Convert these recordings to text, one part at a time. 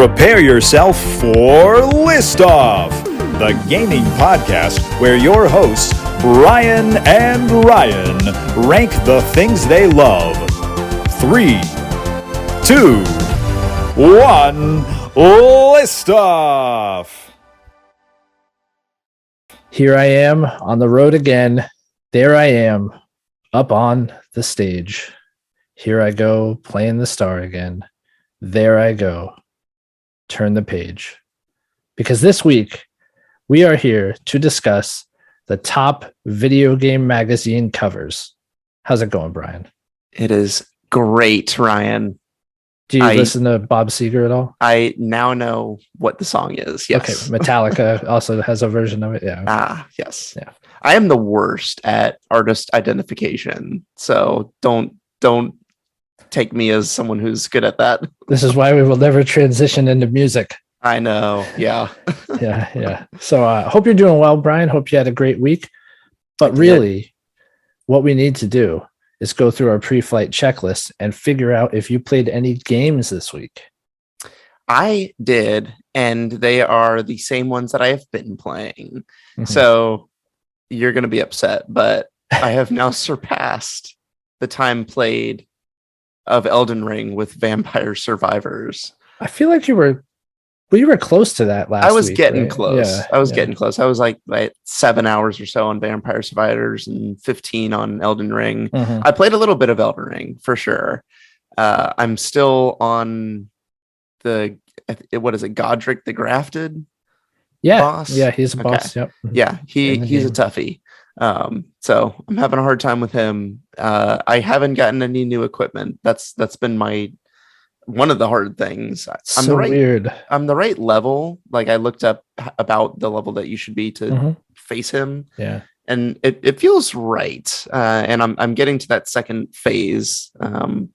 Prepare yourself for List Off, the gaming podcast where your hosts, Brian and Ryan, rank the things they love. 3, 2, 1, List Off! Here I am on the road again. There I am, up on the stage. Here I go, playing the star again. There I go. Turn the page. Because this week, we are here to discuss the top video game magazine covers. How's it going, Brian? It is great, Ryan. Do you listen to Bob Seger at all? I now know what the song is. Yes. Okay. Metallica also has a version of it. Yeah. Ah, yes. Yeah. I am the worst at artist identification. So don't take me as someone who's good at that. This is why we will never transition into music. I know. Yeah. Yeah. So hope you're doing well, Brian. Hope you had a great week. But really, what we need to do is go through our pre-flight checklist and figure out if you played any games this week. I did, and they are the same ones that I have been playing. Mm-hmm. So you're going to be upset, but I have now surpassed the time played of Elden Ring with Vampire Survivors. I feel like you were close to that last week. I was getting right? close. Yeah, I was getting close. I was like 7 hours or so on Vampire Survivors and 15 on Elden Ring. Mm-hmm. I played a little bit of Elden Ring for sure. I'm still on what is it? Godric the Grafted? Boss? Yeah, he's a boss. Yep. Yeah, he's a toughie. So I'm having a hard time with him. I haven't gotten any new equipment. That's been one of the hard things. Weird. I'm the right level. Like I looked up about the level that you should be to face him. Yeah. And it feels right. And I'm getting to that second phase.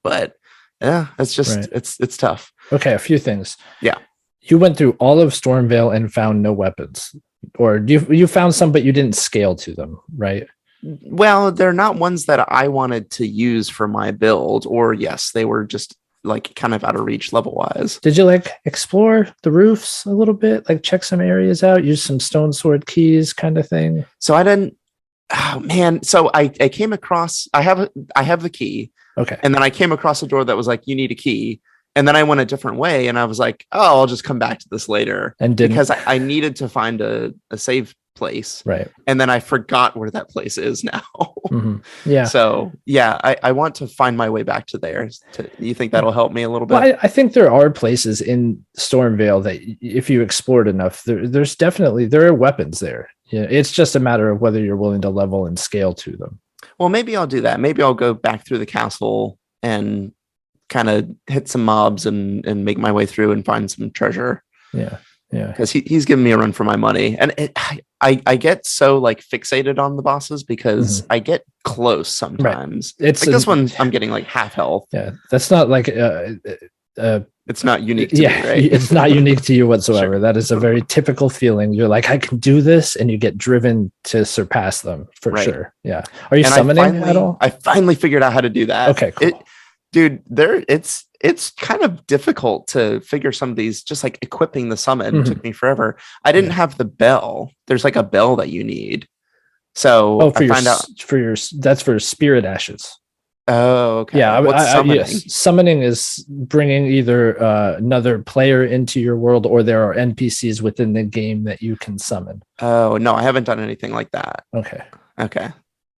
But yeah, it's just right. it's tough. Okay, a few things. Yeah. You went through all of Stormvale and found no weapons. Or you found some, but you didn't scale to them, right? Well, they're not ones that I wanted to use for my build, or yes, they were just like kind of out of reach level wise. Did you explore the roofs a little bit, check some areas out, use some stone sword keys kind of thing? So I didn't. Oh man! So I came across. I have the key. Okay. And then I came across a door that was like, you need a key. And then I went a different way, and I was like, "Oh, I'll just come back to this later." And because I needed to find a save place, right? And then I forgot where that place is now. Mm-hmm. Yeah. So yeah, I want to find my way back to there. You think that'll help me a little bit? Well, I think there are places in Stormvale that if you explored enough, there are weapons there. Yeah, it's just a matter of whether you're willing to level and scale to them. Well, maybe I'll do that. Maybe I'll go back through the castle and kind of hit some mobs and make my way through and find some treasure. Yeah. Because he's giving me a run for my money. And I get so fixated on the bosses because I get close sometimes. Right. It's this one I'm getting half health. Yeah. That's not it's not unique to me, right? It's not unique to you whatsoever. Sure. That is a very typical feeling. You're like, I can do this, and you get driven to surpass them for sure. Yeah. Are you summoning at all? I finally figured out how to do that. Okay, cool. Dude, it's kind of difficult to figure some of these. Just equipping the summon took me forever. I didn't have the bell. There's a bell that you need. So that's for spirit ashes. Oh, okay. Yeah, What's summoning? Yes. Summoning is bringing either another player into your world, or there are NPCs within the game that you can summon. Oh no, I haven't done anything like that. Okay.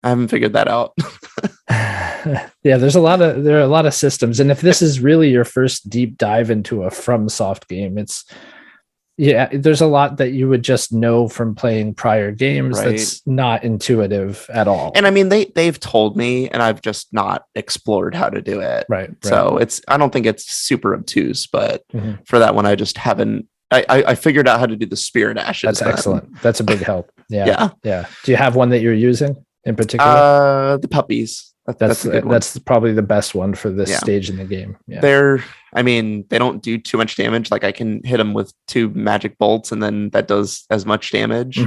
I haven't figured that out. Yeah, there are a lot of systems, and if this is really your first deep dive into a FromSoft game, there's a lot that you would just know from playing prior games. Right. That's not intuitive at all. And I mean, they've told me, and I've just not explored how to do it. Right. So I don't think it's super obtuse, but for that one, I just haven't. I figured out how to do the spirit ashes. That's excellent. That's a big help. Yeah. Yeah. Do you have one that you're using in particular? The puppies. That's probably the best one for this stage in the game. Yeah. They don't do too much damage. I can hit them with 2 magic bolts, and then that does as much damage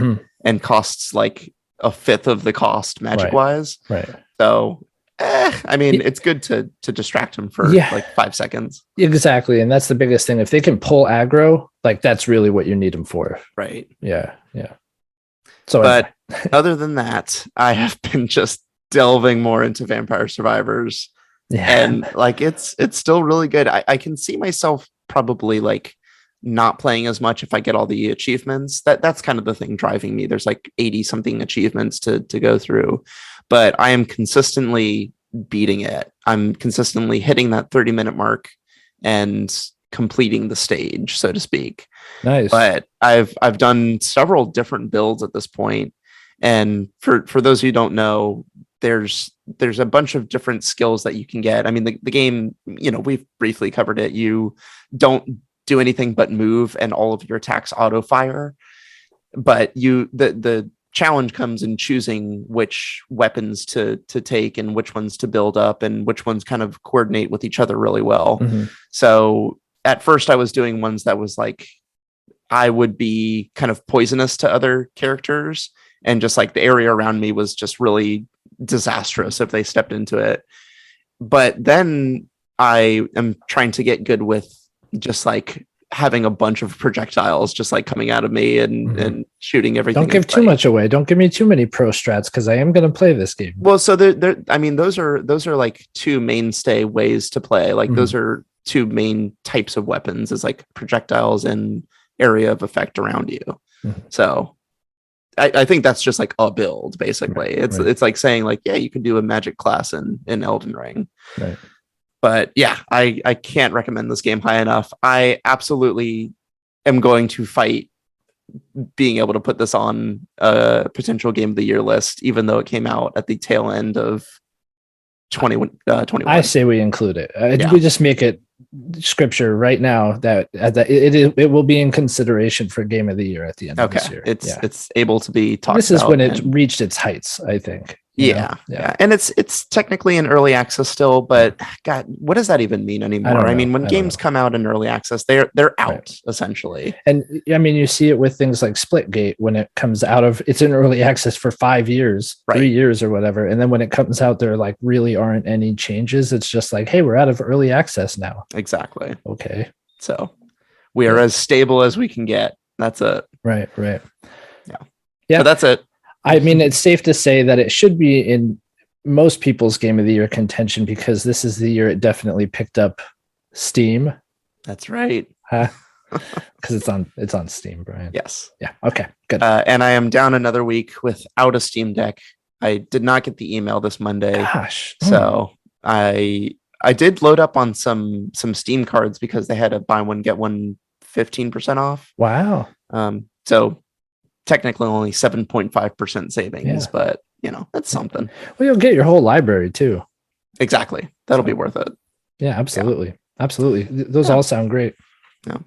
and costs a fifth of the cost magic wise. Right. So I mean, it's good to distract him for like 5 seconds. Exactly. And that's the biggest thing. If they can pull aggro, like that's really what you need them for. Right. Yeah. Yeah. So, but other than that, I have been just delving more into Vampire Survivors. And like it's still really good. I can see myself probably like not playing as much if I get all the achievements. That's kind of the thing driving me. There's like 80 something achievements to go through, but I am consistently beating it. I'm consistently hitting that 30-minute mark and completing the stage, so to speak. Nice. But I've done several different builds at this point. And for those who don't know, there's a bunch of different skills that you can get. I mean, the game, we've briefly covered it. You don't do anything but move and all of your attacks auto fire. But the challenge comes in choosing which weapons to take and which ones to build up and which ones kind of coordinate with each other really well. Mm-hmm. So at first I was doing ones that was like, I would be kind of poisonous to other characters. And just like the area around me was just really disastrous if they stepped into it. But then I am trying to get good with just like having a bunch of projectiles just like coming out of me and shooting everything. Don't give too much away. Don't give me too many pro strats because I am going to play this game. Well, so I mean, those are like two mainstay ways to play. Like those are two main types of weapons, is like projectiles and area of effect around you. So I think that's just like a build, basically. It's like saying like, yeah, you can do a magic class in Elden Ring. Right. But yeah, I can't recommend this game high enough. I absolutely am going to fight being able to put this on a potential game of the year list, even though it came out at the tail end of 2021. I say we include it. We just make it scripture right now that it will be in consideration for game of the year at the end of this year. It's able to be talked about. This is when it reached its heights, I think. Yeah. And it's technically in early access still, but God, what does that even mean anymore? I mean, when games come out in early access, they're out essentially. And I mean, you see it with things like Splitgate when it comes out of it's in early access for 5 years, 3 years or whatever. And then when it comes out, there like really aren't any changes. It's just like, hey, we're out of early access now. Exactly. Okay. So we are as stable as we can get. That's it. Right. Yeah. But that's it. I mean, it's safe to say that it should be in most people's game of the year contention because this is the year it definitely picked up Steam. That's right. Because it's on Steam, Brian. Yes. Yeah. Okay. Good. And I am down another week without a Steam Deck. I did not get the email this Monday. Gosh. So I did load up on some Steam cards because they had a buy one get one 15% off. Wow. So technically only 7.5% savings, but that's something. Well, you'll get your whole library too. Exactly. That'll be worth it. Yeah, absolutely. Absolutely. Those all sound great. Yeah.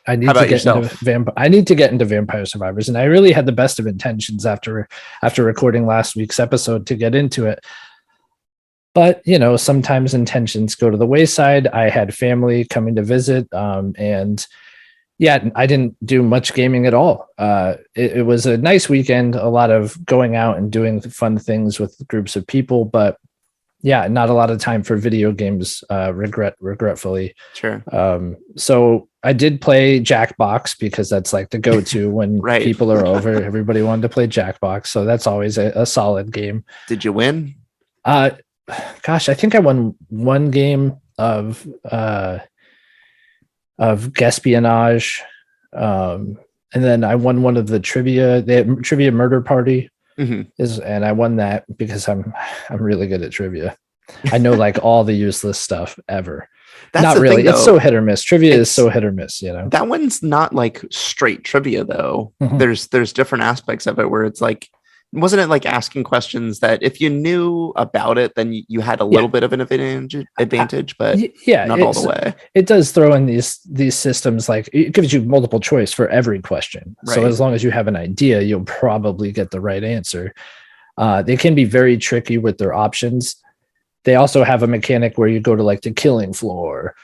I need to get into Vampire Survivors, and I really had the best of intentions after recording last week's episode to get into it. But, sometimes intentions go to the wayside. I had family coming to visit, and I didn't do much gaming at all. It was a nice weekend, a lot of going out and doing fun things with groups of people, but not a lot of time for video games, regretfully. Sure. So I did play Jackbox because that's like the go-to when people are over. Everybody wanted to play Jackbox, so that's always a solid game. Did you win? Gosh, I think I won one game of Gaspionage, and then I won one of the trivia murder party, and I won that because I'm really good at trivia. I know like all the useless stuff ever. That's not really. Thing, it's so hit or miss. Trivia is so hit or miss. That one's not like straight trivia though. There's different aspects of it where it's like, wasn't it like asking questions that if you knew about it, then you had a little bit of an advantage, but not all the way. It does throw in these systems, like it gives you multiple choice for every question. Right. So as long as you have an idea, you'll probably get the right answer. They can be very tricky with their options. They also have a mechanic where you go to like the killing floor.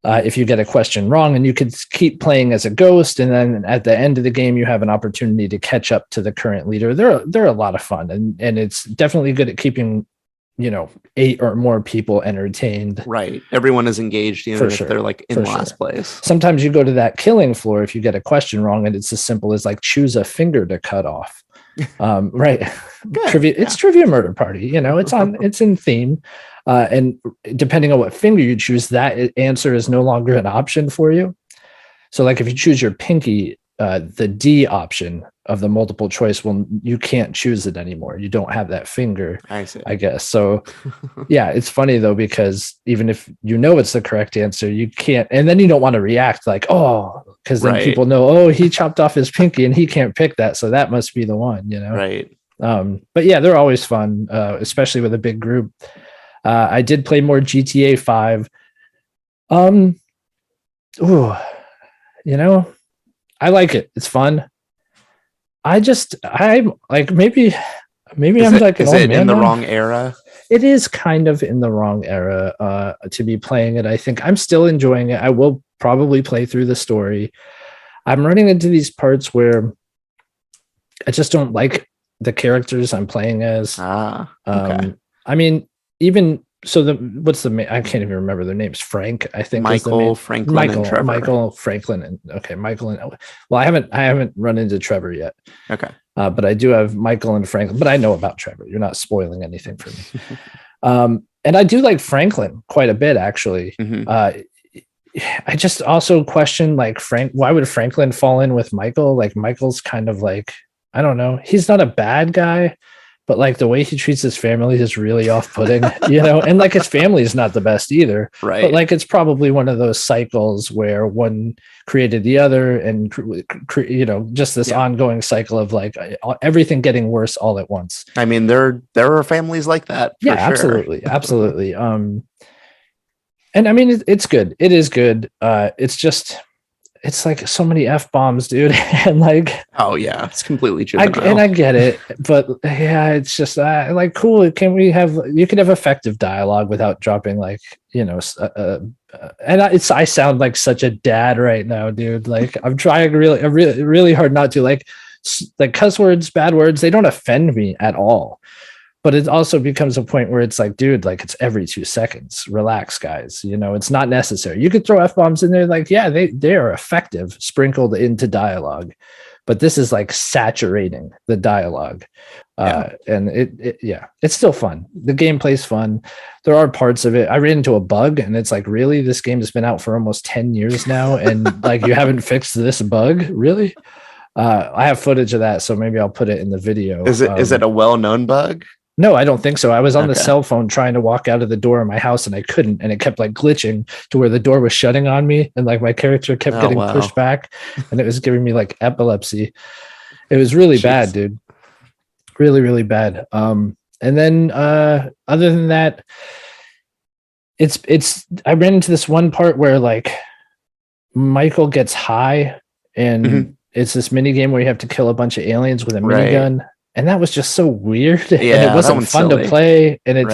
If you get a question wrong, and you could keep playing as a ghost, and then at the end of the game, you have an opportunity to catch up to the current leader. They're a lot of fun, and it's definitely good at keeping 8 or more people entertained. Right. Everyone is engaged, even if they're like in last place. Sometimes you go to that killing floor if you get a question wrong, and it's as simple as like choose a finger to cut off. Right. Trivia. It's Trivia Murder Party. It's in theme. And depending on what finger you choose, that answer is no longer an option for you. So like if you choose your pinky, the D option of the multiple choice, you can't choose it anymore. You don't have that finger, I guess. So yeah, it's funny though, because even if it's the correct answer, you can't, and then you don't want to react like, oh, because then people know, oh, he chopped off his pinky and he can't pick that. So that must be the one, Right. But yeah, they're always fun, especially with a big group. I did play more GTA 5. I like it. It's fun. I'm like, maybe I'm like, is it in the wrong era? It is kind of in the wrong era to be playing it. I think I'm still enjoying it. I will probably play through the story. I'm running into these parts where I just don't like the characters I'm playing as. Okay. I mean, even so, I can't even remember their names. Frank, I think. Michael, Franklin, and Trevor. Michael, Franklin, and Michael and well, I haven't run into Trevor yet. Okay. But I do have Michael and Franklin. But I know about Trevor. You're not spoiling anything for me. And I do like Franklin quite a bit, actually. Mm-hmm. I just also question like why would Franklin fall in with Michael? Like Michael's kind of like, I don't know. He's not a bad guy, but like the way he treats his family is really off-putting, and like his family is not the best either. Right. But like it's probably one of those cycles where one created the other, and just this ongoing cycle of like everything getting worse all at once. I mean, there are families like that. Yeah, sure. Absolutely. And I mean, it's good. It is good. It's like so many F-bombs, dude. And like, oh yeah, it's completely juvenile. And I get it, but yeah, it's just like, cool. You can have effective dialogue without dropping like, and I sound like such a dad right now, dude. Like I'm trying really hard not to like cuss words, bad words. They don't offend me at all. But it also becomes a point where it's like, dude, like it's every 2 seconds. Relax, guys. It's not necessary. You could throw F-bombs in there. Like, yeah, they are effective, sprinkled into dialogue. But this is like saturating the dialogue. And it's still fun. The gameplay's fun. There are parts of it. I ran into a bug and it's like, really? This game has been out for almost 10 years now. And like, you haven't fixed this bug? Really? I have footage of that. So maybe I'll put it in the video. Is it a well-known bug? No, I don't think so. I was on the cell phone trying to walk out of the door of my house and I couldn't. And it kept like glitching to where the door was shutting on me. And like my character kept getting pushed back and it was giving me like epilepsy. It was really bad, dude. Really, really bad. And then other than that, I ran into this one part where like Michael gets high and it's this mini game where you have to kill a bunch of aliens with a minigun. And that was just so weird. Yeah, and it wasn't fun to play. And it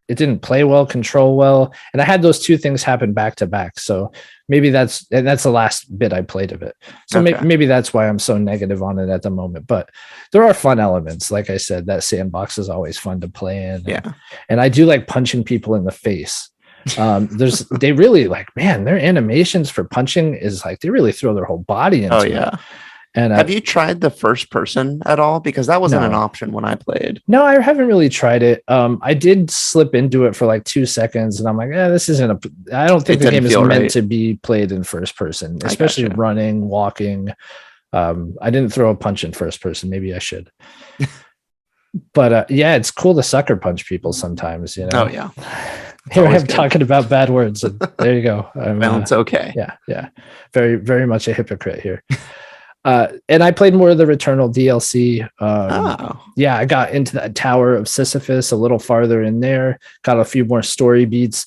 didn't play well, control well. And I had those two things happen back to back. So maybe that's the last bit I played of it. So maybe that's why I'm so negative on it at the moment. But there are fun elements. Like I said, that sandbox is always fun to play in. Yeah. And I do like punching people in the face. They really like, man, their animations for punching is like, they really throw their whole body into it. And have you tried the first person at all? Because that wasn't an option when I played. No, I haven't really tried it. I did slip into it for like 2 seconds and I'm like, this isn't I don't think the game is meant to be played in first person, especially running, walking. I didn't throw a punch in first person. Maybe I should. But it's cool to sucker punch people sometimes, Oh yeah. Here I am talking about bad words. And there you go. Well, it's okay. Yeah. Very, very much a hypocrite here. And I played more of the Returnal DLC. I got into that Tower of Sisyphus a little farther in there, got a few more story beats.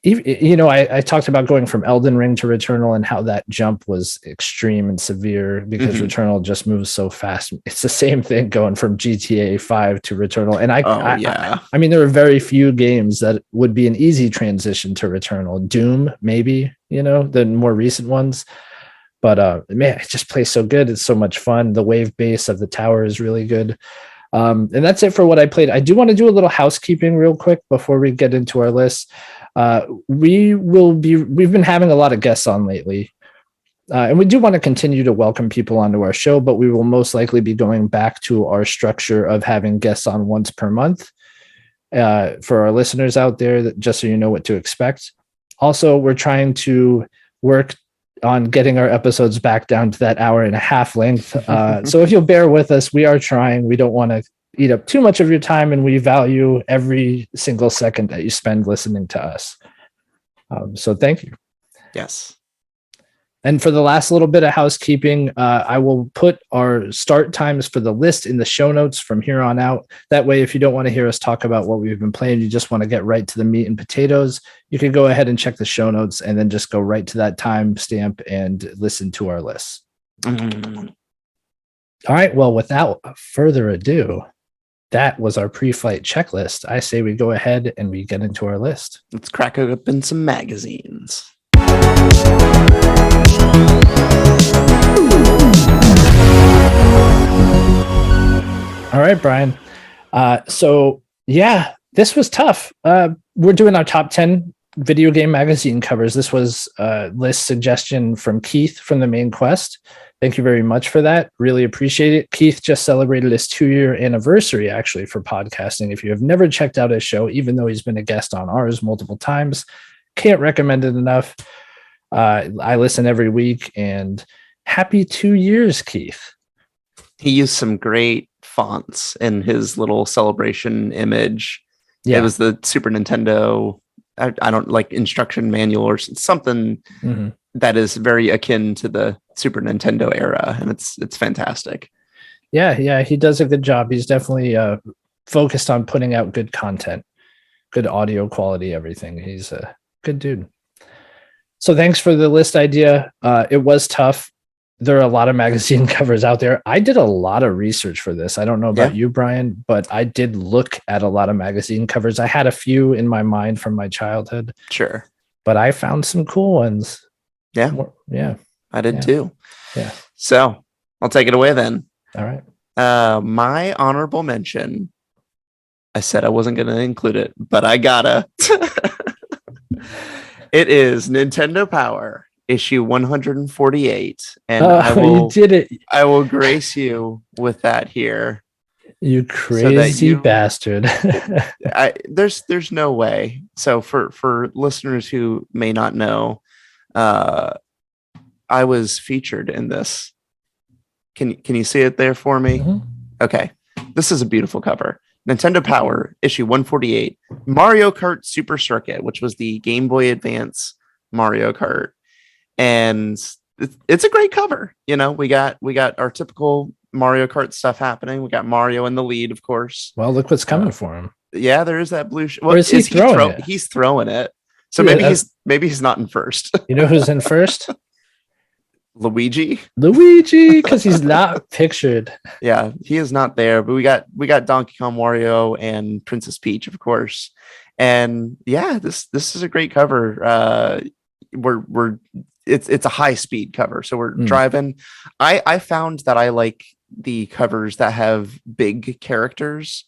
I talked about going from Elden Ring to Returnal and how that jump was extreme and severe because Returnal just moves so fast. It's the same thing going from GTA 5 to Returnal. And I mean, there are very few games that would be an easy transition to Returnal. Doom, maybe, the more recent ones. But man, it just plays so good. It's so much fun. The wave base of the tower is really good. And that's it for what I played. I do want to do a little housekeeping real quick before we get into our list. We've been having a lot of guests on lately. And we do want to continue to welcome people onto our show, but we will most likely be going back to our structure of having guests on once per month. For our listeners out there, just so you know what to expect. Also, we're trying to work on getting our episodes back down to that 1.5 hour length. So if you'll bear with us, we are trying. We don't want to eat up too much of your time, and we value every single second that you spend listening to us. So thank you. Yes. And for the last little bit of housekeeping, I will put our start times for the list in the show notes from here on out. That way, if you don't want to hear us talk about what we've been playing, you just want to get right to the meat and potatoes, you can go ahead and check the show notes and then just go right to that time stamp and listen to our list. Mm. All right. Well, without further ado, that was our pre-flight checklist. I say we go ahead and we get into our list. Let's crack open some magazines. All right, Brian. So yeah, this was tough. We're doing our top 10 video game magazine covers. This was a list suggestion from Keith from the main quest. Thank you very much for that. Really appreciate it. Keith just celebrated his 2-year anniversary actually for podcasting. If you have never checked out his show, even though he's been a guest on ours multiple times, can't recommend it enough. I listen every week, and happy 2 years, Keith. He used some great fonts in his little celebration image. Yeah. It was the Super Nintendo, I don't like instruction manual or something that is very akin to the Super Nintendo era, and it's fantastic. Yeah, he does a good job. He's definitely focused on putting out good content, good audio quality, everything. He's a good dude. So thanks for the list idea. It was tough. There are a lot of magazine covers out there. I did a lot of research for this. I don't know about you, Brian, but I did look at a lot of magazine covers. I had a few in my mind from my childhood. Sure. But I found some cool ones. Yeah. Yeah. I did too. Yeah. So I'll take it away then. All right. My honorable mention, I said I wasn't going to include it, but I gotta. It is Nintendo Power issue 148, and you did it. I will grace you with that here. You crazy bastard. There's no way. So for listeners who may not know, I was featured in this. Can you see it there for me? Mm-hmm. Okay. This is a beautiful cover. Nintendo Power issue 148, Mario Kart Super Circuit, which was the Game Boy Advance Mario Kart. And it's a great cover. You know, we got our typical Mario Kart stuff happening. We got Mario in the lead, of course. Well, look what's coming for him. Yeah, there is that blue. Or is he throwing it? He's throwing it. So Yeah, maybe he's not in first. You know who's in first? Luigi, because he's not pictured. Yeah, he is not there. But we got Donkey Kong, Wario, and Princess Peach, of course. And yeah, this is a great cover. It's a high speed cover, so we're driving. I found that I like the covers that have big characters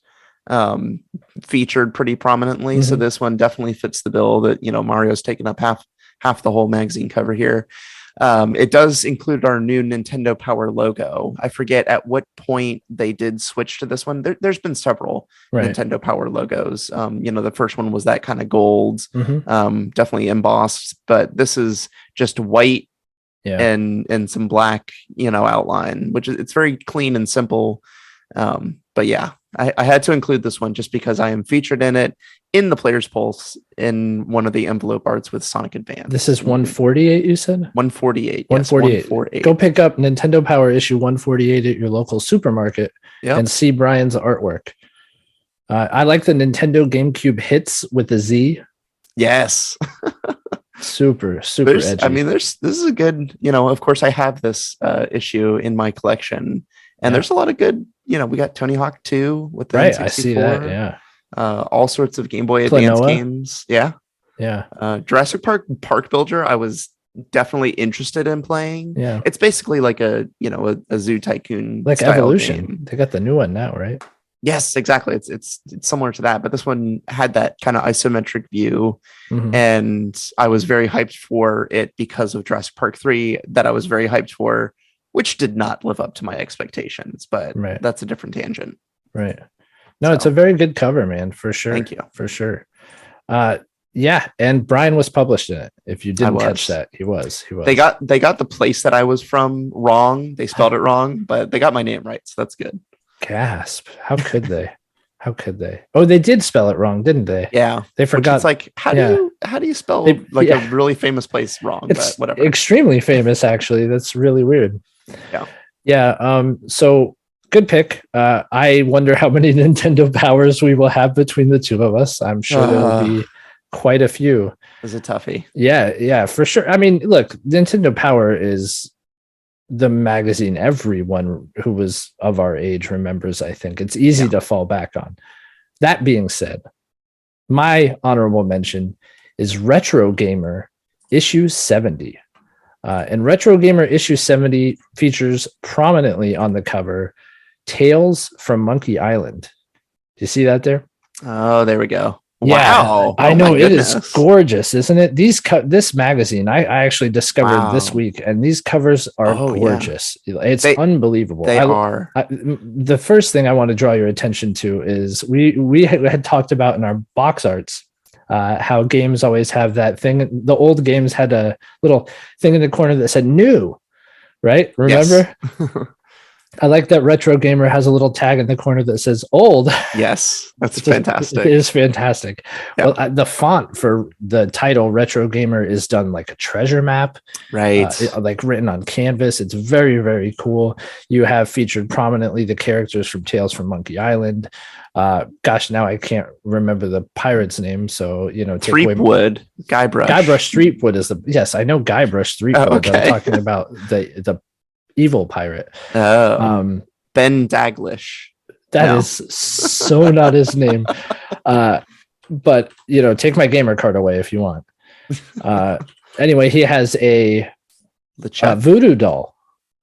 featured pretty prominently. Mm-hmm. So this one definitely fits the bill. That Mario's taking up half the whole magazine cover here. It does include our new Nintendo Power logo. I forget at what point they did switch to this one. There's been several Nintendo Power logos. The first one was that kind of gold, definitely embossed, but this is just white and some black, outline, which is, it's very clean and simple. But yeah, I had to include this one just because I am featured in it in the Player's Pulse in one of the envelope arts with Sonic Advance. This is 148, you said? 148. 148. Yes, go pick up Nintendo Power issue 148 at your local supermarket and see Brian's artwork. I like the Nintendo GameCube hits with the Z. Yes. super edgy. I mean, this is a good, of course I have this issue in my collection, and there's a lot of good, we got Tony Hawk 2 with the N64. I see that. Yeah. All sorts of Game Boy Advance games. Yeah. Jurassic Park Builder, I was definitely interested in playing. Yeah. It's basically like a Zoo Tycoon like Evolution. game. They got the new one now, right? Yes, exactly. It's similar to that, but this one had that kind of isometric view, Mhm. and I was very hyped for it because of Jurassic Park 3 that I was very hyped for, which did not live up to my expectations, but Right. that's a different tangent. Right. No, it's a very good cover, man, for sure. Thank you. For sure. Yeah, and Brian was published in it. If you didn't catch that, he was. They got the place that I was from wrong. They spelled it wrong, but they got my name right, so that's good. Gasp. How could they? How could they? Oh, they did spell it wrong, didn't they? Yeah. They forgot. It's like, how do you spell a really famous place wrong? It's but whatever. Extremely famous, actually. That's really weird. Yeah. Yeah. So good pick. I wonder how many Nintendo powers we will have between the two of us. I'm sure there will be quite a few. Is a toughie. Yeah, for sure. I mean, look, Nintendo Power is the magazine everyone who was of our age remembers. I think it's easy to fall back on. That being said, my honorable mention is Retrogamer issue 70. And Retrogamer issue 70 features prominently on the cover Tales from Monkey Island. Do you see that there? Oh, there we go. Yeah, wow. I know it is gorgeous, isn't it? This magazine I actually discovered this week, and these covers are gorgeous. Yeah. It's unbelievable. They are. The first thing I want to draw your attention to is we had talked about in our box arts how games always have that thing. The old games had a little thing in the corner that said "new," right? Remember? Yes. I like that Retrogamer has a little tag in the corner that says old. Yes, that's fantastic. It is fantastic. Yeah. Well, the font for the title Retrogamer is done like a treasure map, right? Like written on canvas. It's very, very cool. You have featured prominently the characters from Tales from Monkey Island. Gosh, now I can't remember the pirate's name. So, Threepwood, Guybrush. Guybrush Threepwood is yes, I know Guybrush Threepwood. Okay. I'm talking about the evil pirate. Ben Daglish. That is so not his name. But take my gamer card away if you want. Anyway, he has a voodoo doll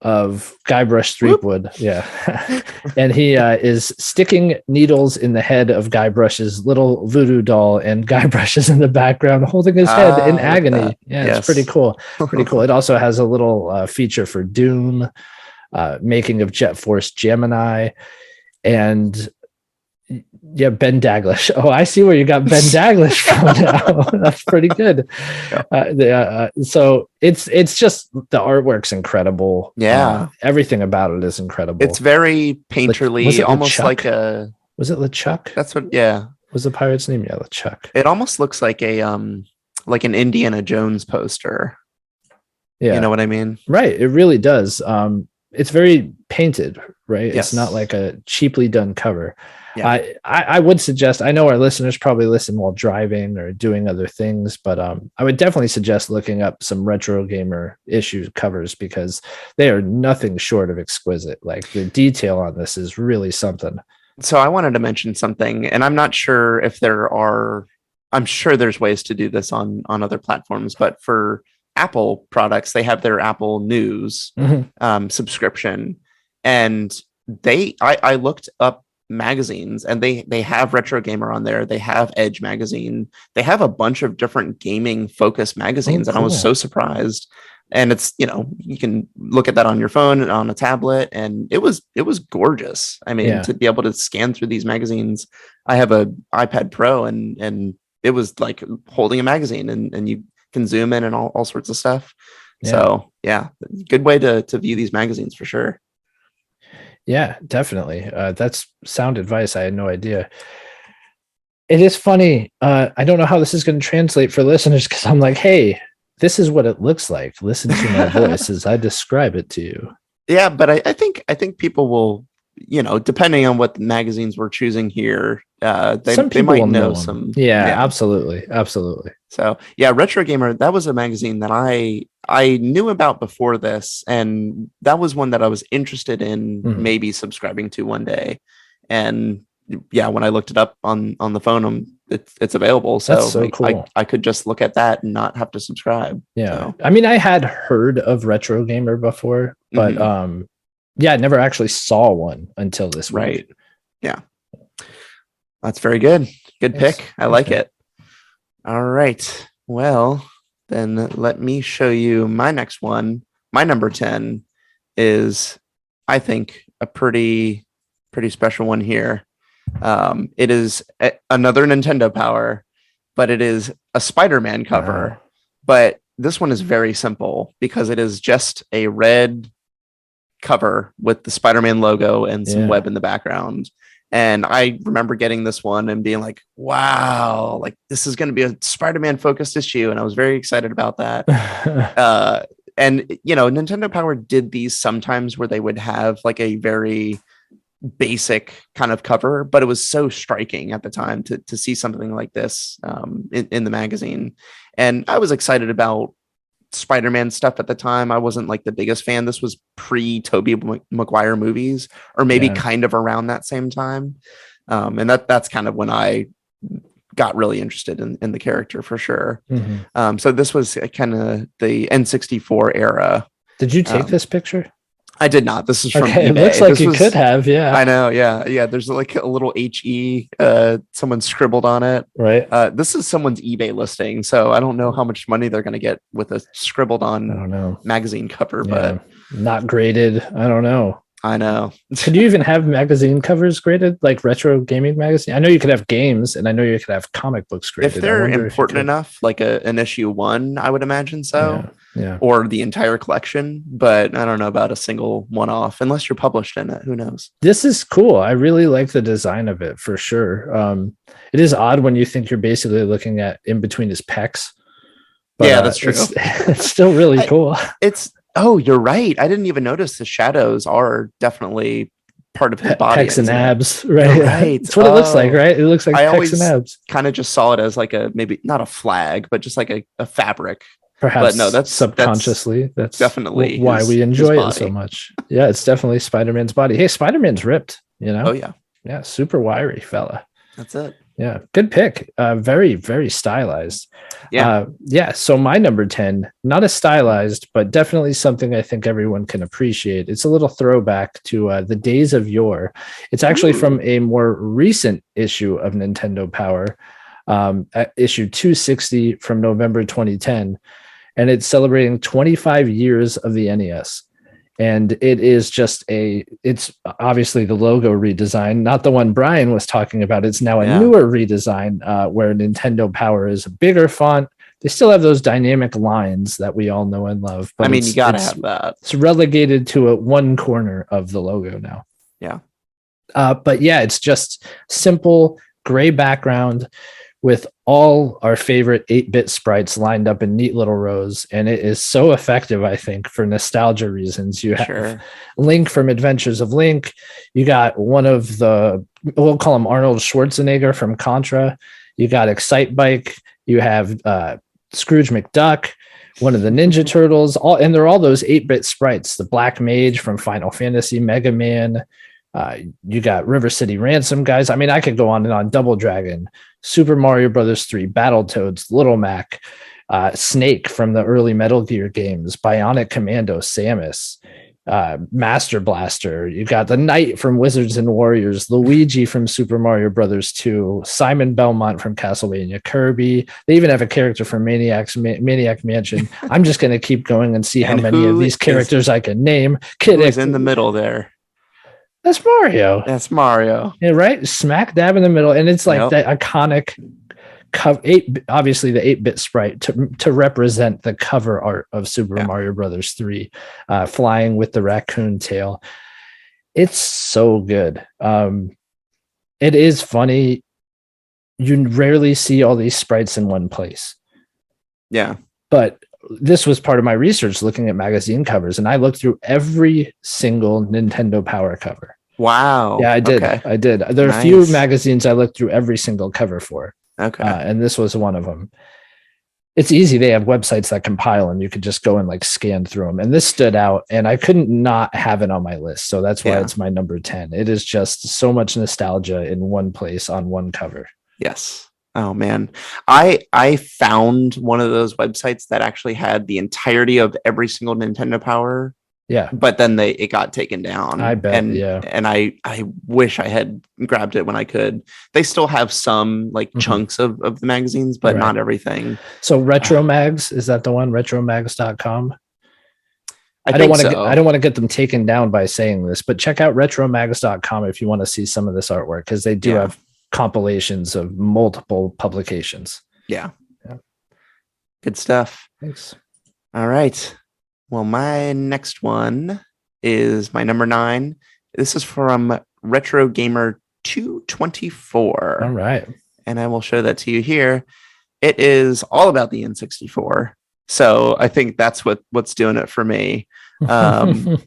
of Guybrush Threepwood. Yeah. And he is sticking needles in the head of Guybrush's little voodoo doll, and Guybrush is in the background holding his head in agony. Yeah, yes. It's pretty cool. Pretty cool. It also has a little feature for Doom, making of Jet Force Gemini, and Ben Daglish. Oh, I see where you got Ben Daglish from now. That's pretty good. So it's just the artwork's incredible. Yeah, everything about it is incredible. It's very painterly, almost like a. Was it LeChuck? That's what. Yeah. Was the pirate's name? Yeah, LeChuck. It almost looks like like an Indiana Jones poster. Yeah, you know what I mean? Right. It really does. It's very painted, right? Yes. It's not like a cheaply done cover. Yeah. I would suggest, I know our listeners probably listen while driving or doing other things, but I would definitely suggest looking up some Retrogamer issue covers because they are nothing short of exquisite. Like the detail on this is really something. So I wanted to mention something, and I'm not sure if I'm sure there's ways to do this on other platforms, but for Apple products, they have their Apple News subscription, and I looked up magazines, and they have Retrogamer on there. They have Edge magazine. They have a bunch of different gaming focused magazines, and I was so surprised. And it's, you can look at that on your phone and on a tablet, and it was gorgeous. I mean, to be able to scan through these magazines, I have a iPad Pro, and it was like holding a magazine, and you can zoom in and all sorts of stuff. Yeah. So yeah, good way to view these magazines for sure. Yeah, definitely. That's sound advice. I had no idea. It is funny. I don't know how this is going to translate for listeners because I'm like, hey, this is what it looks like. Listen to my voice as I describe it to you. Yeah, but I think people will, depending on what magazines we're choosing here, they might know some. Yeah, absolutely. So yeah, Retrogamer, that was a magazine that I knew about before this, and that was one that I was interested in maybe subscribing to one day. And yeah, when I looked it up on the phone, it's available. So, that's so cool. I could just look at that and not have to subscribe. Yeah. So. I mean, I had heard of Retrogamer before, but I never actually saw one until this week. Right. Yeah. That's very good. Good Thanks. pick. I like it. All right. Well, then let me show you my next one. My number 10 is, I think, a pretty special one here. It is another Nintendo Power, but it is a Spider-Man cover. Wow. But this one is very simple because it is just a red cover with the Spider-Man logo and some web in the background. And I remember getting this one and being like, wow, like this is going to be a Spider-Man focused issue. And I was very excited about that. And, you know, Nintendo Power did these sometimes where they would have like a very basic kind of cover, but it was so striking at the time to see something like this in the magazine. And I was excited about Spider-Man stuff at the time. I wasn't like the biggest fan. This was pre-Tobey Maguire movies, or maybe kind of around that same time. And that's kind of when I got really interested in the character for sure. So this was kind of the N64 era. Did you take this picture? I did not. This is from eBay. It looks like you could have, yeah. I know, yeah. There's like a little HE, someone scribbled on it. Right. This is someone's eBay listing, so I don't know how much money they're going to get with a scribbled on I don't know. magazine cover, Yeah. but Not graded. I don't know. I know. Could you even have magazine covers graded, like retro gaming magazine? I know you could have games, and I know you could have comic books graded. If they're important enough, like an issue 1, I would imagine so. Yeah. Or the entire collection, but I don't know about a single one-off unless you're published in it. Who knows? This is cool. I really like the design of it for sure. It is odd when you think you're basically looking at in between his pecs. But, yeah, that's true. It's still really cool. Oh, you're right. I didn't even notice the shadows are definitely part of his body. Pecs and abs, right? Right. That's what it looks like, right? It looks like pecs and abs. Kind of just saw it as like maybe not a flag, but just like a fabric. Perhaps, but no, that's subconsciously. That's definitely why we enjoy it so much. Yeah, it's definitely Spider-Man's body. Hey, Spider-Man's ripped, you know? Oh, yeah, super wiry fella. That's it. Yeah, good pick. Very, very stylized. Yeah. So my number 10, not as stylized, but definitely something I think everyone can appreciate. It's a little throwback to the days of yore. It's actually from a more recent issue of Nintendo Power, issue 260 from November 2010. And it's celebrating 25 years of the NES. And it is it's obviously the logo redesign, not the one Brian was talking about. It's now a newer redesign where Nintendo Power is a bigger font. They still have those dynamic lines that we all know and love. But I mean, you got to have that. It's relegated to one corner of the logo now. Yeah. But yeah, it's just simple gray background with all our favorite 8-bit sprites lined up in neat little rows. And it is so effective, I think, for nostalgia reasons. You have Link from Adventures of Link. You got one of we'll call him Arnold Schwarzenegger from Contra. You got Excite Bike. You have Scrooge McDuck, one of the Ninja Turtles. And they're all those 8-bit sprites. The Black Mage from Final Fantasy, Mega Man. You got River City Ransom guys. I mean, I could go on and on. Double Dragon, Super Mario Brothers 3, Battletoads, Little Mac, Snake from the early Metal Gear games, Bionic Commando, Samus, Master Blaster. You got the Knight from Wizards and Warriors, Luigi from Super Mario Brothers 2, Simon Belmont from Castlevania, Kirby. They even have a character from Maniac Mansion. I'm just going to keep going and see how many of these characters I can name. Kid is in the middle there. That's Mario. That's Mario. Yeah, right? Smack dab in the middle. And it's like that iconic obviously the 8-bit sprite to represent the cover art of Super Mario Brothers 3, flying with the raccoon tail. It's so good. It is funny. You rarely see all these sprites in one place. Yeah. But this was part of my research looking at magazine covers, and I looked through every single Nintendo Power cover. Wow. Yeah, I did. Okay. I did. There are a few magazines I looked through every single cover for. Okay. And this was one of them. It's easy. They have websites that compile them. You could just go and like scan through them. And this stood out, and I couldn't not have it on my list. So that's why it's my number 10. It is just so much nostalgia in one place on one cover. Yes. Oh man. I found one of those websites that actually had the entirety of every single Nintendo Power Yeah. but then it got taken down. I bet. And I wish I had grabbed it when I could. They still have some like chunks of the magazines, but not everything. So Retromags, is that the one? Retromags.com? I don't think want to get them taken down by saying this, but check out retromags.com if you want to see some of this artwork, because they do have compilations of multiple publications. Yeah. Good stuff. Thanks. All right. Well, my next one is my number 9. This is from Retrogamer 224. All right. And I will show that to you here. It is all about the N64. So I think that's what's doing it for me.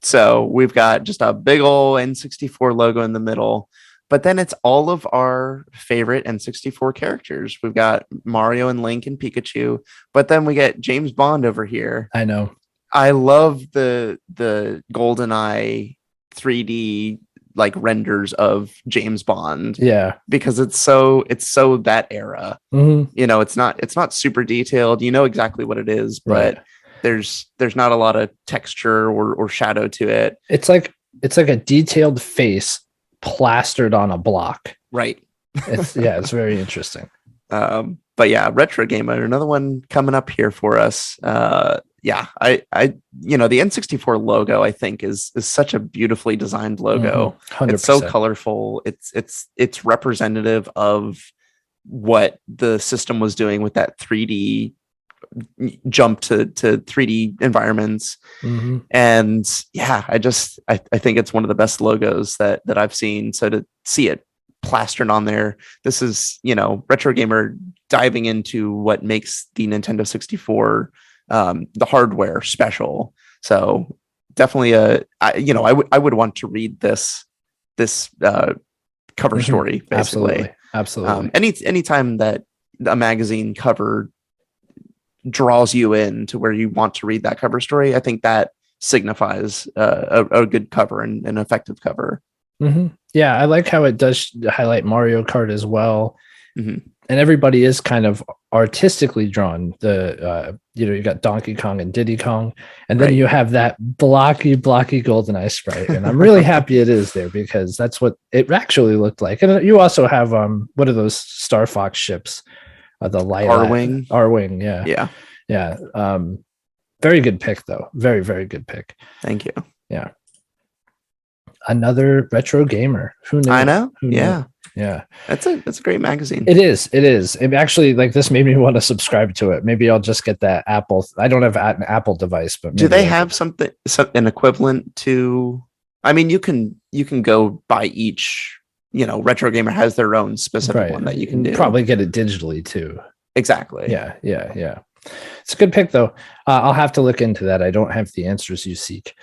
So we've got just a big old N64 logo in the middle, but then it's all of our favorite N64 characters. We've got Mario and Link and Pikachu, but then we get James Bond over here. I know. I love the GoldenEye 3D like renders of James Bond. Yeah. Because it's so that era. Mm-hmm. You know, it's not super detailed. You know exactly what it is, but there's not a lot of texture or shadow to it. It's like a detailed face plastered on a block. Right. It's very interesting. But yeah, Retrogamer, another one coming up here for us. I the N64 logo I think is such a beautifully designed logo. 100%. It's so colorful. It's representative of what the system was doing with that 3D jump to 3D environments. Mm-hmm. And yeah, I think it's one of the best logos that I've seen. So to see it plastered on there, this is, Retrogamer diving into what makes the Nintendo 64 the hardware special. So definitely I would want to read this cover story, basically. Absolutely. Anytime that a magazine cover draws you in to where you want to read that cover story, I think that signifies a good cover and an effective cover. Mm-hmm. Yeah, I like how it does highlight Mario Kart as well. Mm-hmm. And everybody is kind of artistically drawn. You got Donkey Kong and Diddy Kong, and then you have that blocky GoldenEye sprite. And I'm really happy it is there, because that's what it actually looked like. And you also have what are those Star Fox ships? The R-Wing. R-Wing, yeah. Very good pick, though. Very, very good pick. Thank you. Yeah. Another Retrogamer. Who knew? I know. Who knew? Yeah. That's a great magazine. It is. It actually, like, this made me want to subscribe to it. Maybe I'll just get that Apple. I don't have an Apple device, but do they have an equivalent to? I mean, you can go by each. Retrogamer has their own specific one that you can do. Probably get it digitally too. Exactly. Yeah. It's a good pick, though. I'll have to look into that. I don't have the answers you seek.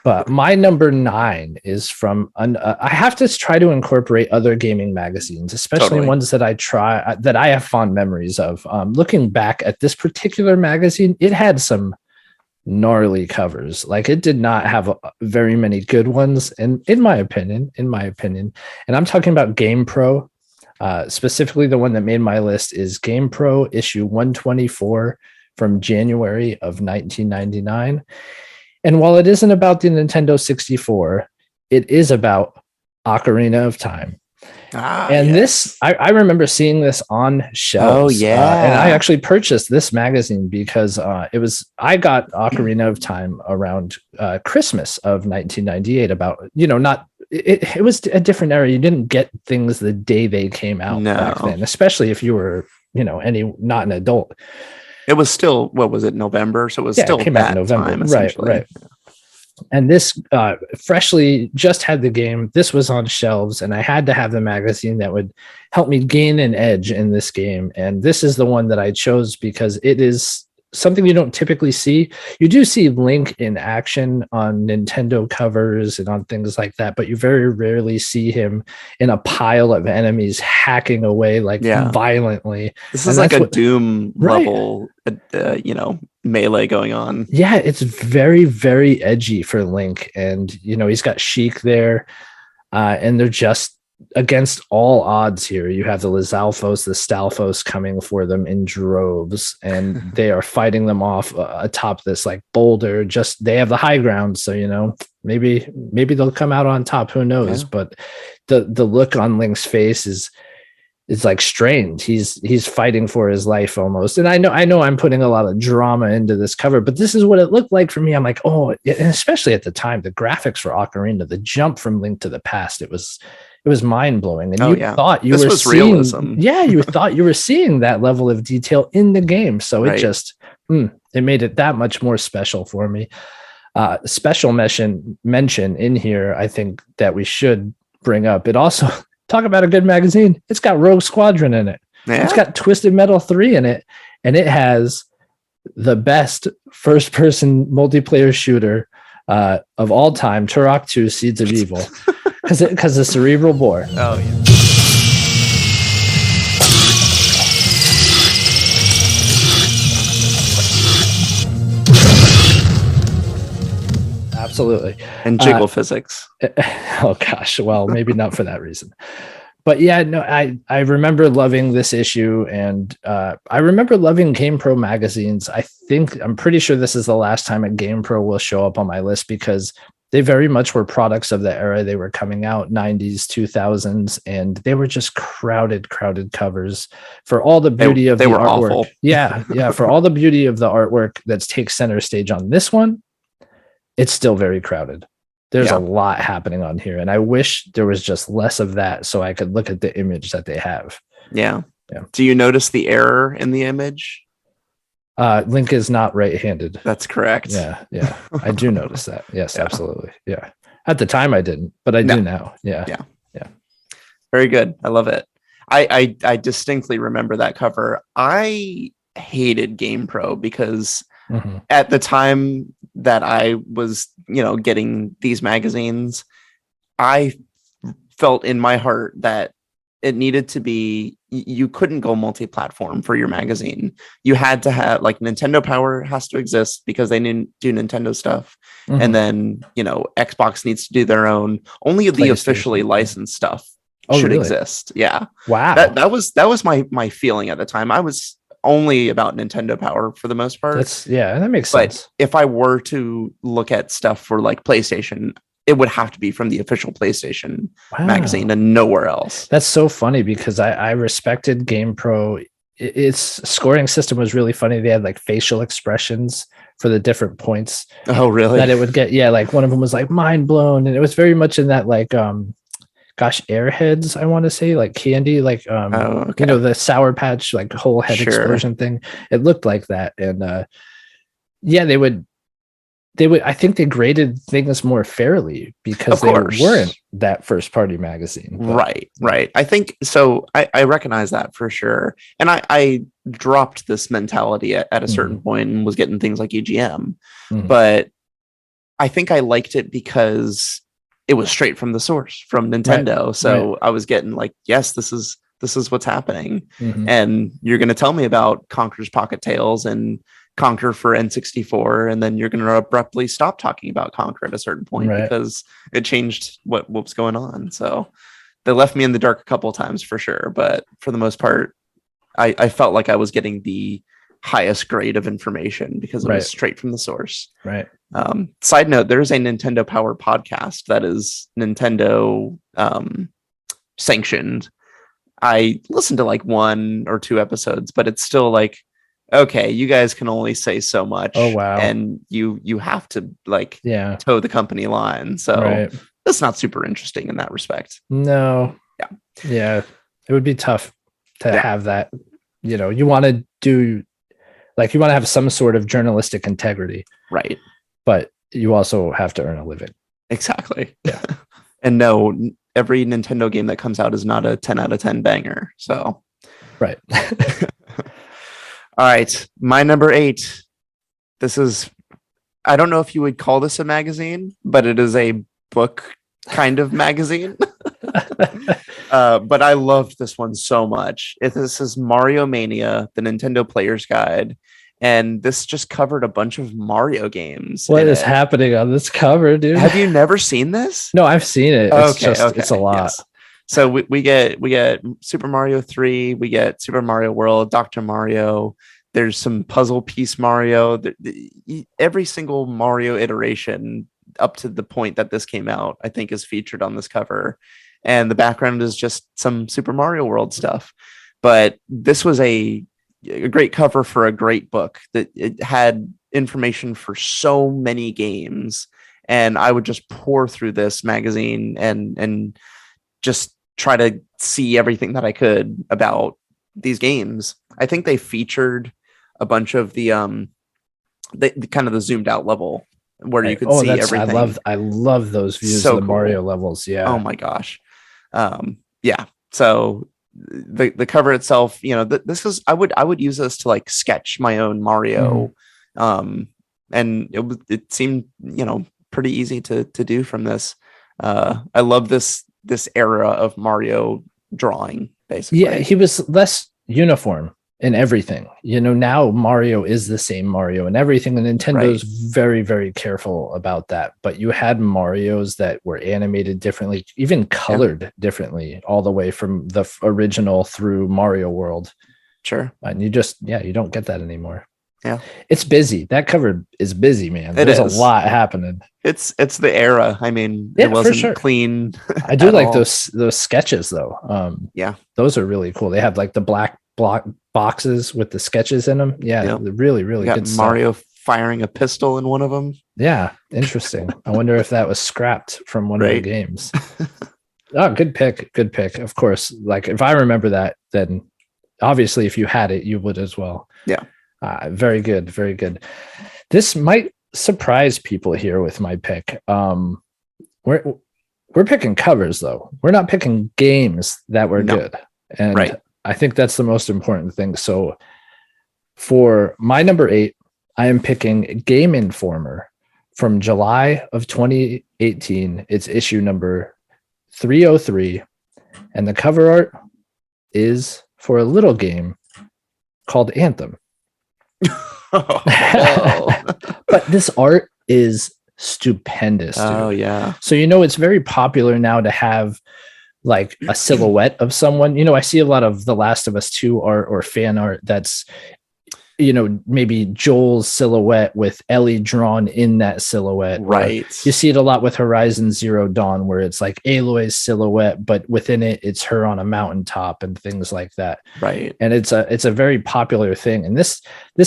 But my number 9 is from. I have to try to incorporate other gaming magazines, especially ones that I have fond memories of. Looking back at this particular magazine, it had some gnarly covers. Like, it did not have very many good ones, and in my opinion, and I'm talking about GamePro. Specifically, the one that made my list is GamePro issue 124 from January of 1999. And while it isn't about the Nintendo 64, it is about Ocarina of Time. This, I remember seeing this on shelves. Oh, yeah. And I actually purchased this magazine because I got Ocarina of Time around Christmas of 1998. It was a different era. You didn't get things the day they came out back then, especially if you were, not an adult. It was still, what was it, November? So it was still came out in November. Time, essentially. Right. And this freshly just had the game. This was on shelves, and I had to have the magazine that would help me gain an edge in this game. And this is the one that I chose because it is something you don't typically see. You do see Link in action on Nintendo covers and on things like that, but you very rarely see him in a pile of enemies hacking away violently. This is like a Doom level, melee going on. Yeah, it's very, very edgy for Link, and he's got Sheik there, and they're just against all odds here. You have the Lizalfos, the Stalfos coming for them in droves, and they are fighting them off atop this like boulder. Just they have the high ground, so maybe they'll come out on top. Who knows? Yeah. But the look on Link's face is like strained. He's fighting for his life almost. And I know I'm putting a lot of drama into this cover, but this is what it looked like for me. I'm like, oh, and especially at the time, the graphics for Ocarina, the jump from Link to the Past, it was mind blowing. And thought you were seeing realism. Yeah, you thought you were seeing that level of detail in the game. So it just it made it that much more special for me. Special mention in here, I think that we should bring up. It also talk about a good magazine. It's got Rogue Squadron in it. Yeah. It's got Twisted Metal 3 in it, and it has the best first-person multiplayer shooter of all time, Turok 2: Seeds of Evil, because the Cerebral Bore. Oh yeah. Absolutely. And jiggle physics. Oh gosh. Well, maybe not for that reason. But yeah, no, I remember loving this issue, and I remember loving GamePro magazines. I'm pretty sure this is the last time a GamePro will show up on my list, because they very much were products of the era they were coming out, 90s, 2000s, and they were just crowded covers for all the beauty of the artwork. Awful. Yeah, for all the beauty of the artwork that takes center stage on this one. It's still very crowded. There's a lot happening on here, and I wish there was just less of that so I could look at the image that they have. Yeah. Do you notice the error in the image? Link is not right-handed. That's correct. Yeah. I do notice that. Yes, absolutely. Yeah. At the time I didn't, but I do now. Yeah. Very good. I love it. I distinctly remember that cover. I hated GamePro because at the time that I was, getting these magazines, I felt in my heart that it needed to be, you couldn't go multi-platform for your magazine. You had to have, like, Nintendo Power has to exist because they didn't do Nintendo stuff. And then, Xbox needs to do their own. Only the officially licensed stuff should exist. Yeah. Wow. That was my feeling at the time. I was only about Nintendo Power for the most part. That makes sense. But if I were to look at stuff for like PlayStation, it would have to be from the official PlayStation magazine and nowhere else. That's so funny because I respected GamePro. Its scoring system was really funny. They had like facial expressions for the different points. Oh, really? That it would get. Yeah, like one of them was like mind blown, and it was very much in that like Airheads, I want to say, like candy, like the Sour Patch, like whole head explosion thing. It looked like that, and they would. I think they graded things more fairly because they weren't that first party magazine. But. Right. I think so. I recognize that for sure, and I dropped this mentality at a certain point and was getting things like EGM, but I think I liked it because it was straight from the source from Nintendo. So I was getting like, yes, this is what's happening. And you're going to tell me about Conker's Pocket Tales and Conker for N64. And then you're going to abruptly stop talking about Conker at a certain point because it changed what was going on. So they left me in the dark a couple of times for sure. But for the most part, I felt like I was getting the highest grade of information because it was straight from the source. Right. Side note, there's a Nintendo Power podcast that is Nintendo sanctioned. I listened to like 1 or 2 episodes, but it's still like, okay, you guys can only say so much. Oh, wow. And you have to like toe the company line. So that's not super interesting in that respect. No. Yeah. It would be tough to have that, you want to do, like, you want to have some sort of journalistic integrity. Right. But you also have to earn a living. Exactly. Yeah. And no, every Nintendo game that comes out is not a 10 out of 10 banger. So. Right. All right. My number 8. This is, I don't know if you would call this a magazine, but it is a book kind of magazine. But I loved this one so much. This is Mario Mania, the Nintendo Player's Guide. And this just covered a bunch of Mario games. What is happening on this cover, dude? Have you never seen this? No, I've seen it. It's a lot. Yes. So we get Super Mario 3, we get Super Mario World, Dr. Mario. There's some puzzle piece Mario. Every single Mario iteration up to the point that this came out, I think, is featured on this cover. And the background is just some Super Mario World stuff. But this was a great cover for a great book that it had information for so many games. And I would just pour through this magazine and just try to see everything that I could about these games. I think they featured a bunch of the kind of the zoomed out level where you could see everything. I love those views of the Mario levels. Yeah. Oh my gosh. Yeah. So the cover itself, this is I would use this to like sketch my own Mario. And it seemed, pretty easy to do from this. I love this era of Mario drawing, basically. Yeah, he was less uniform in everything. Now Mario is the same Mario and everything, and Nintendo's very, very careful about that. But you had Marios that were animated differently, even colored differently, all the way from the original through Mario World. Sure. And you don't get that anymore. Yeah, it's busy. That cover is busy, man. There's a lot happening. It's the era. I mean, it wasn't clean. I do like those sketches though. Yeah, those are really cool. They have like the black block boxes with the sketches in them. Yeah, they're really, really good. Mario firing a pistol in one of them. Yeah, interesting. I wonder if that was scrapped from one of the games. Oh, good pick. Good pick. Of course. Like if I remember that, then obviously if you had it, you would as well. Yeah. Very good. Very good. This might surprise people here with my pick. We're picking covers though. We're not picking games that were good. And I think that's the most important thing. So for my number 8, I am picking Game Informer from July of 2018. It's issue number 303. And the cover art is for a little game called Anthem. But this art is stupendous, dude. Oh yeah. So it's very popular now to have like a silhouette of someone. I see a lot of The Last of Us 2 art or fan art that's maybe Joel's silhouette with Ellie drawn in that silhouette. Right. You see it a lot with Horizon Zero Dawn, where it's like Aloy's silhouette, but within it, it's her on a mountaintop and things like that. Right. And it's a very popular thing. And this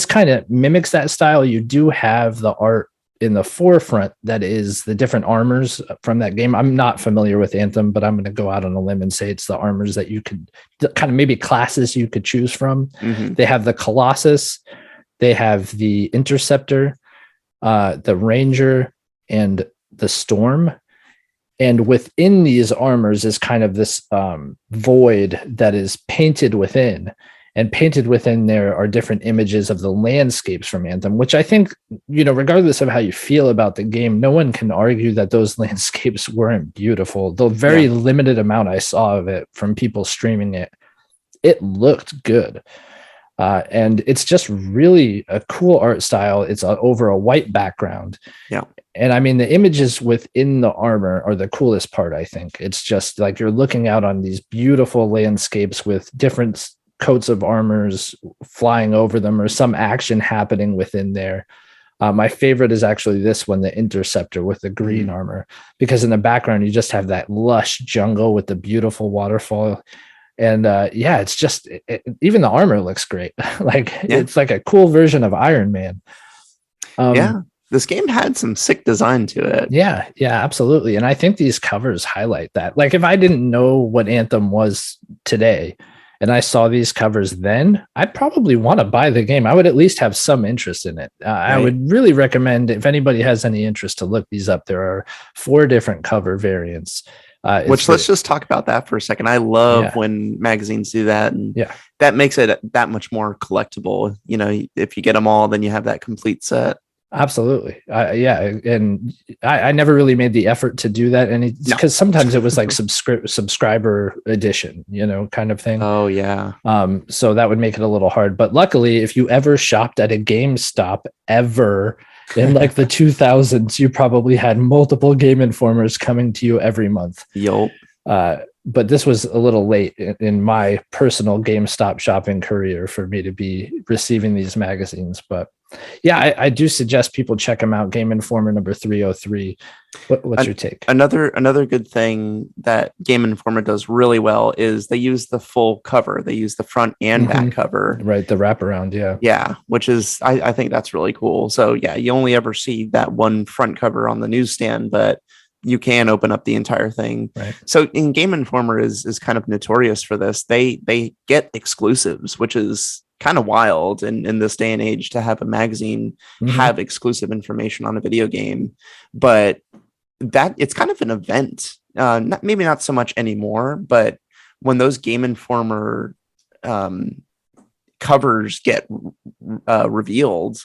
kind of mimics that style. You do have the art in the forefront that is the different armors from that game. I'm not familiar with Anthem, but I'm going to go out on a limb and say it's the armors that you could kind of maybe classes you could choose from. Mm-hmm. They have the Colossus, they have the Interceptor, the Ranger, and the Storm. And within these armors is kind of this void that is painted within. And painted within there are different images of the landscapes from Anthem, which I think, regardless of how you feel about the game, no one can argue that those landscapes weren't beautiful. The very limited amount I saw of it from people streaming it, it looked good. And it's just really a cool art style. It's over a white background. Yeah. And I mean, the images within the armor are the coolest part, I think. It's just like you're looking out on these beautiful landscapes with different coats of armors flying over them or some action happening within there. My favorite is actually this one, the Interceptor with the green armor, because in the background, you just have that lush jungle with the beautiful waterfall. And it's just, even the armor looks great. It's like a cool version of Iron Man. This game had some sick design to it. Yeah, absolutely. And I think these covers highlight that. Like if I didn't know what Anthem was today, and I saw these covers then, I'd probably want to buy the game. I would at least have some interest in it. I would really recommend, if anybody has any interest, to look these up. There are 4 different cover variants. Let's just talk about that for a second. I love when magazines do that. And that makes it that much more collectible. If you get them all, then you have that complete set. Absolutely. And I never really made the effort to do that. And because sometimes it was like subscriber edition, kind of thing. Oh yeah. So that would make it a little hard, but luckily if you ever shopped at a GameStop ever in like the 2000s, you probably had multiple Game Informers coming to you every month. Yup. but this was a little late in my personal GameStop shopping career for me to be receiving these magazines. But yeah, I do suggest people check them out. Game Informer number 303. What's your take? Another good thing that Game Informer does really well is they use the full cover. They use the front and back cover. Right, the wraparound, yeah. Yeah, which is, I think that's really cool. So yeah, you only ever see that one front cover on the newsstand, but you can open up the entire thing. Right. So in Game Informer is kind of notorious for this. They get exclusives, which is kind of wild in this day and age to have a magazine have exclusive information on a video game. But that it's kind of an event. Maybe not so much anymore, but when those Game Informer covers get revealed,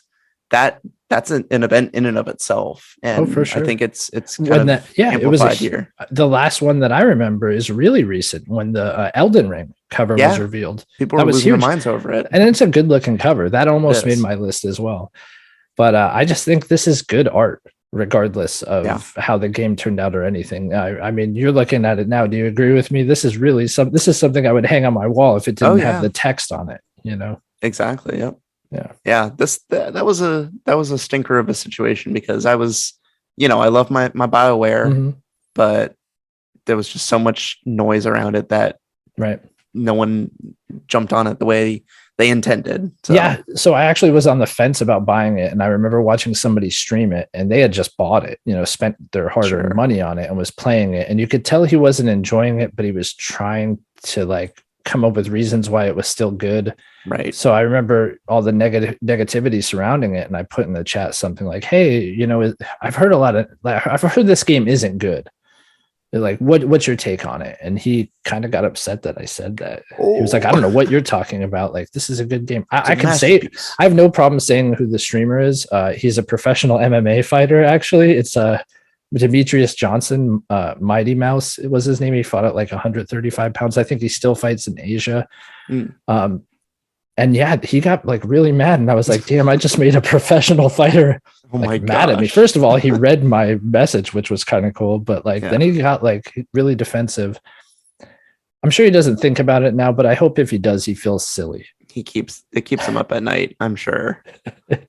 that's an event in and of itself. And for sure. I think it's kind of it was here. The last one that I remember is really recent when the Elden Ring cover was revealed. People were losing their minds over it. And it's a good looking cover. That almost made my list as well. But I just think this is good art, regardless of how the game turned out or anything. I mean, you're looking at it now. Do you agree with me? This is really this is something I would hang on my wall if it didn't have the text on it, you know? Exactly. Yep. Yeah. That was a stinker of a situation because I was, I love my BioWare, but there was just so much noise around it that no one jumped on it the way they intended. So I actually was on the fence about buying it, and I remember watching somebody stream it, and they had just bought it, spent their hard-earned money on it and was playing it, and you could tell he wasn't enjoying it, but he was trying to come up with reasons why it was still good. Right. So I remember all the negativity surrounding it, and I put in the chat something like, "Hey, I've heard I've heard this game isn't good. Like, what's your take on it?" And he kind of got upset that I said that. He was like, "I don't know what you're talking about. Like, this is a good game." I can say I have no problem saying who the streamer is. He's a professional MMA fighter. Actually, it's Demetrius Johnson, Mighty Mouse. It was his name. He fought at 135 pounds. I think he still fights in Asia. And yeah, he got really mad, and I was like, "Damn, I just made a professional fighter mad at me." First of all, he read my message, which was kind of cool, but then he got really defensive. I'm sure he doesn't think about it now, but I hope if he does, he feels silly. It keeps him up at night, I'm sure.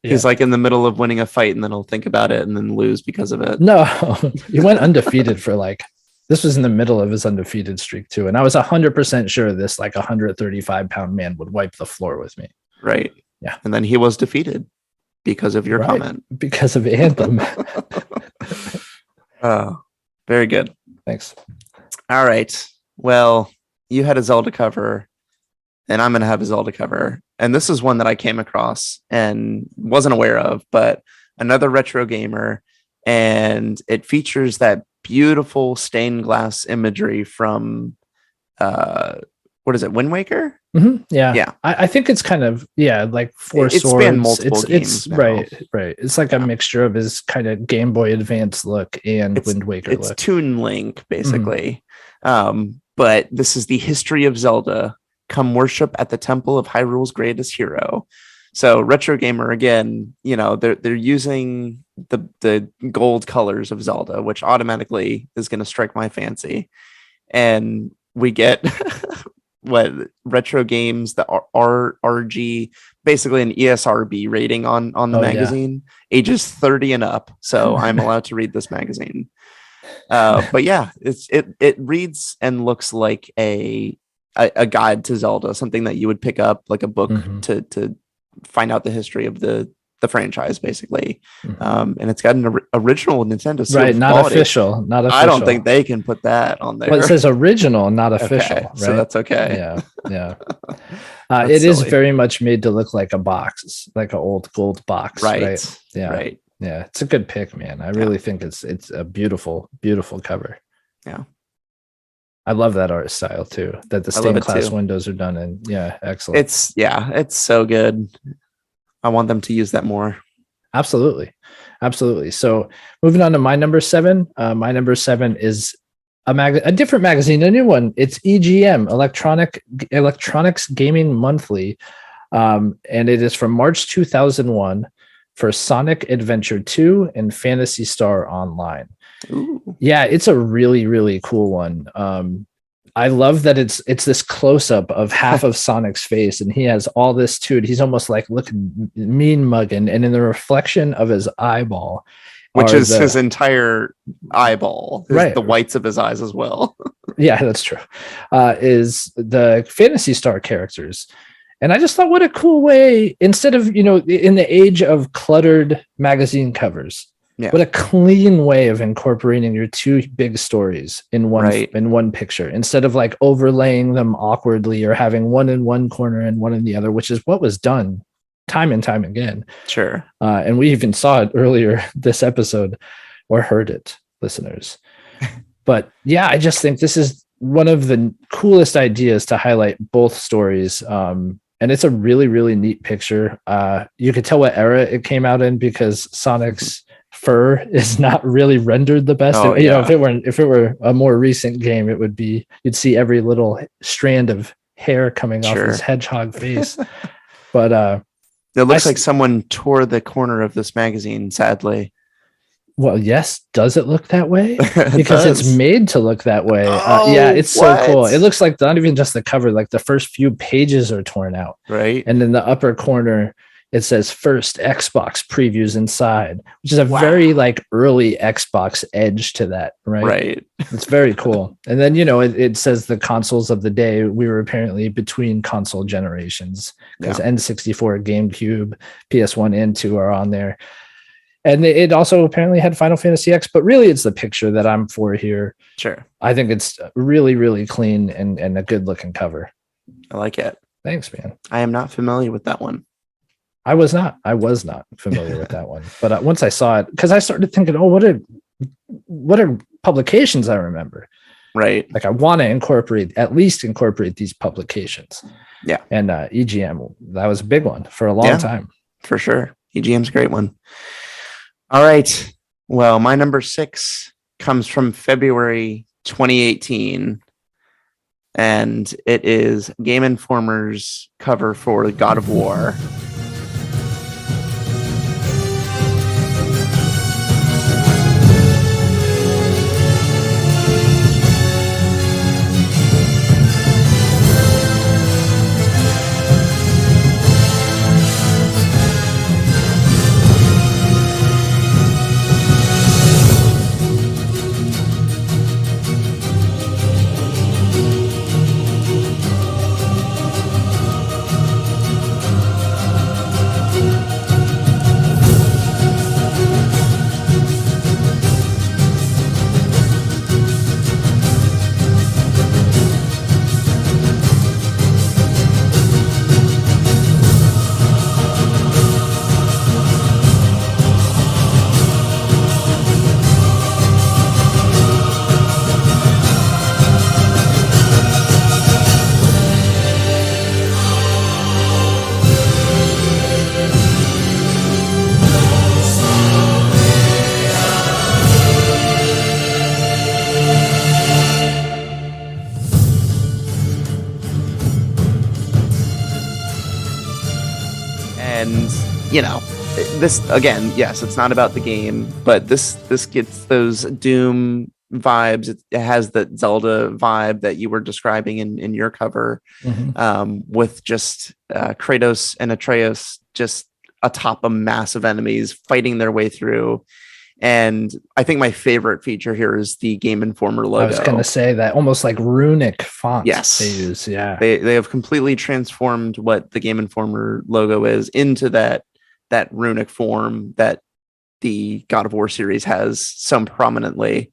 He's in the middle of winning a fight, and then he'll think about it and then lose because of it. No, he went undefeated for this was in the middle of his undefeated streak too. And I was 100% sure this 135-pound man would wipe the floor with me. Right. Yeah. And then he was defeated because of your comment. Because of Anthem. Oh, very good. Thanks. All right. Well, you had a Zelda cover, and I'm going to have a Zelda cover. And this is one that I came across and wasn't aware of, but another Retrogamer. And it features that beautiful stained glass imagery from what is it, Wind Waker? Yeah. I think it's kind of Four Swords. Spanned multiple games now. right. It's a mixture of his kind of Game Boy Advance look and Wind Waker look. It's Toon Link, basically. But this is the history of Zelda. Come worship at the temple of Hyrule's greatest hero. So Retrogamer, again, they're using the gold colors of Zelda, which automatically is going to strike my fancy. And we get what Retro Games, the RG, basically an ESRB rating on the magazine, ages 30 and up. So I'm allowed to read this magazine. But yeah, it reads and looks like a guide to Zelda, something that you would pick up like a book to find out the history of the franchise, basically. And it's got an original Nintendo seal, right? Not official. I don't think they can put that on there. Well, it says original, not official. Right? So that's okay. Yeah. It is very much made to look like a box, like an old gold box. Right. Yeah. Right. Yeah. It's a good pick, man. I really think it's a beautiful, beautiful cover. Yeah. I love that art style too, that the stained glass windows are done in. Yeah. Excellent. It's so good. I want them to use that more. Absolutely. So moving on to my number 7. My number 7 is a different magazine, a new one. It's EGM, Electronics Gaming Monthly. And it is from March 2001 for Sonic Adventure 2 and Phantasy Star Online. Ooh. Yeah, it's a really, really cool one. I love that it's this close up of half of Sonic's face, and he has all this to it. He's almost like looking mean mugging, and in the reflection of his eyeball, which is his entire eyeball, right, the whites of his eyes as well. Yeah, that's true. Is the Phantasy Star characters. And I just thought, what a cool way, instead of, in the age of cluttered magazine covers, what a clean way of incorporating your two big stories in one picture, instead of like overlaying them awkwardly or having one in one corner and one in the other, which is what was done time and time again. Sure. And we even saw it earlier this episode, or heard it, listeners. But yeah, I just think this is one of the coolest ideas to highlight both stories. And it's a really, really neat picture. You could tell what era it came out in because Sonic's fur is not really rendered the best. If it were a more recent game, it would be, you'd see every little strand of hair coming off his hedgehog face. But it looks like someone tore the corner of this magazine, sadly. Well, yes. Does it look that way? Because it's made to look that way. It's so cool. It looks like not even just the cover, like the first few pages are torn out. Right. And in the upper corner, it says first Xbox previews inside, which is a very like early Xbox edge to that. Right. It's very cool. And then, it says the consoles of the day. We were apparently between console generations because N64, GameCube, PS1 and 2 are on there. And it also apparently had Final Fantasy X, but really it's the picture that I'm for here. Sure. I think it's really, really clean and a good looking cover. I like it. Thanks, man. I am not familiar with that one. I was not familiar with that one. But once I saw it, because I started thinking, what are publications I remember? Right. Like I want to at least incorporate these publications. Yeah. And EGM, that was a big one for a long time. For sure. EGM's a great one. All right. Well, my number 6 comes from February 2018, and it is Game Informer's cover for God of War. This again, yes, it's not about the game, but this gets those Doom vibes. It has that Zelda vibe that you were describing in your cover, with just Kratos and Atreus just atop a massive enemies fighting their way through. And I think my favorite feature here is the Game Informer logo. I was going to say that almost like runic font. Yes, they use. Yeah, they have completely transformed what the Game Informer logo is into that runic form that the God of War series has so prominently.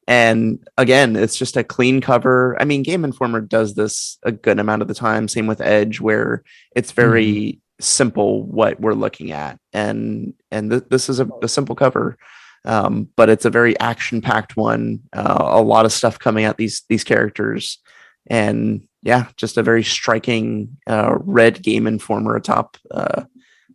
And again, it's just a clean cover. I mean, Game Informer does this a good amount of the time. Same with Edge, where it's very simple what we're looking at. And this is a simple cover, but it's a very action-packed one. A lot of stuff coming at these characters. And yeah, just a very striking red Game Informer atop.